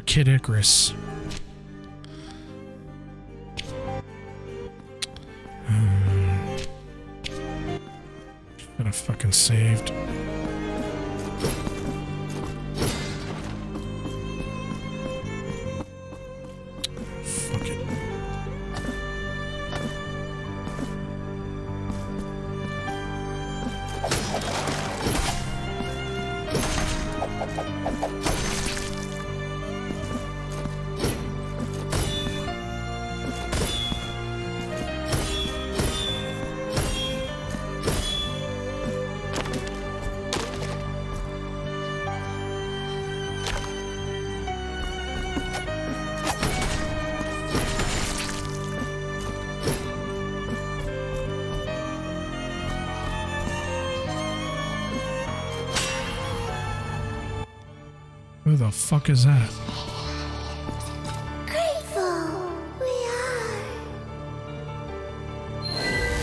Kid Icarus. Should have fucking saved. Fuck it. Who the fuck is that?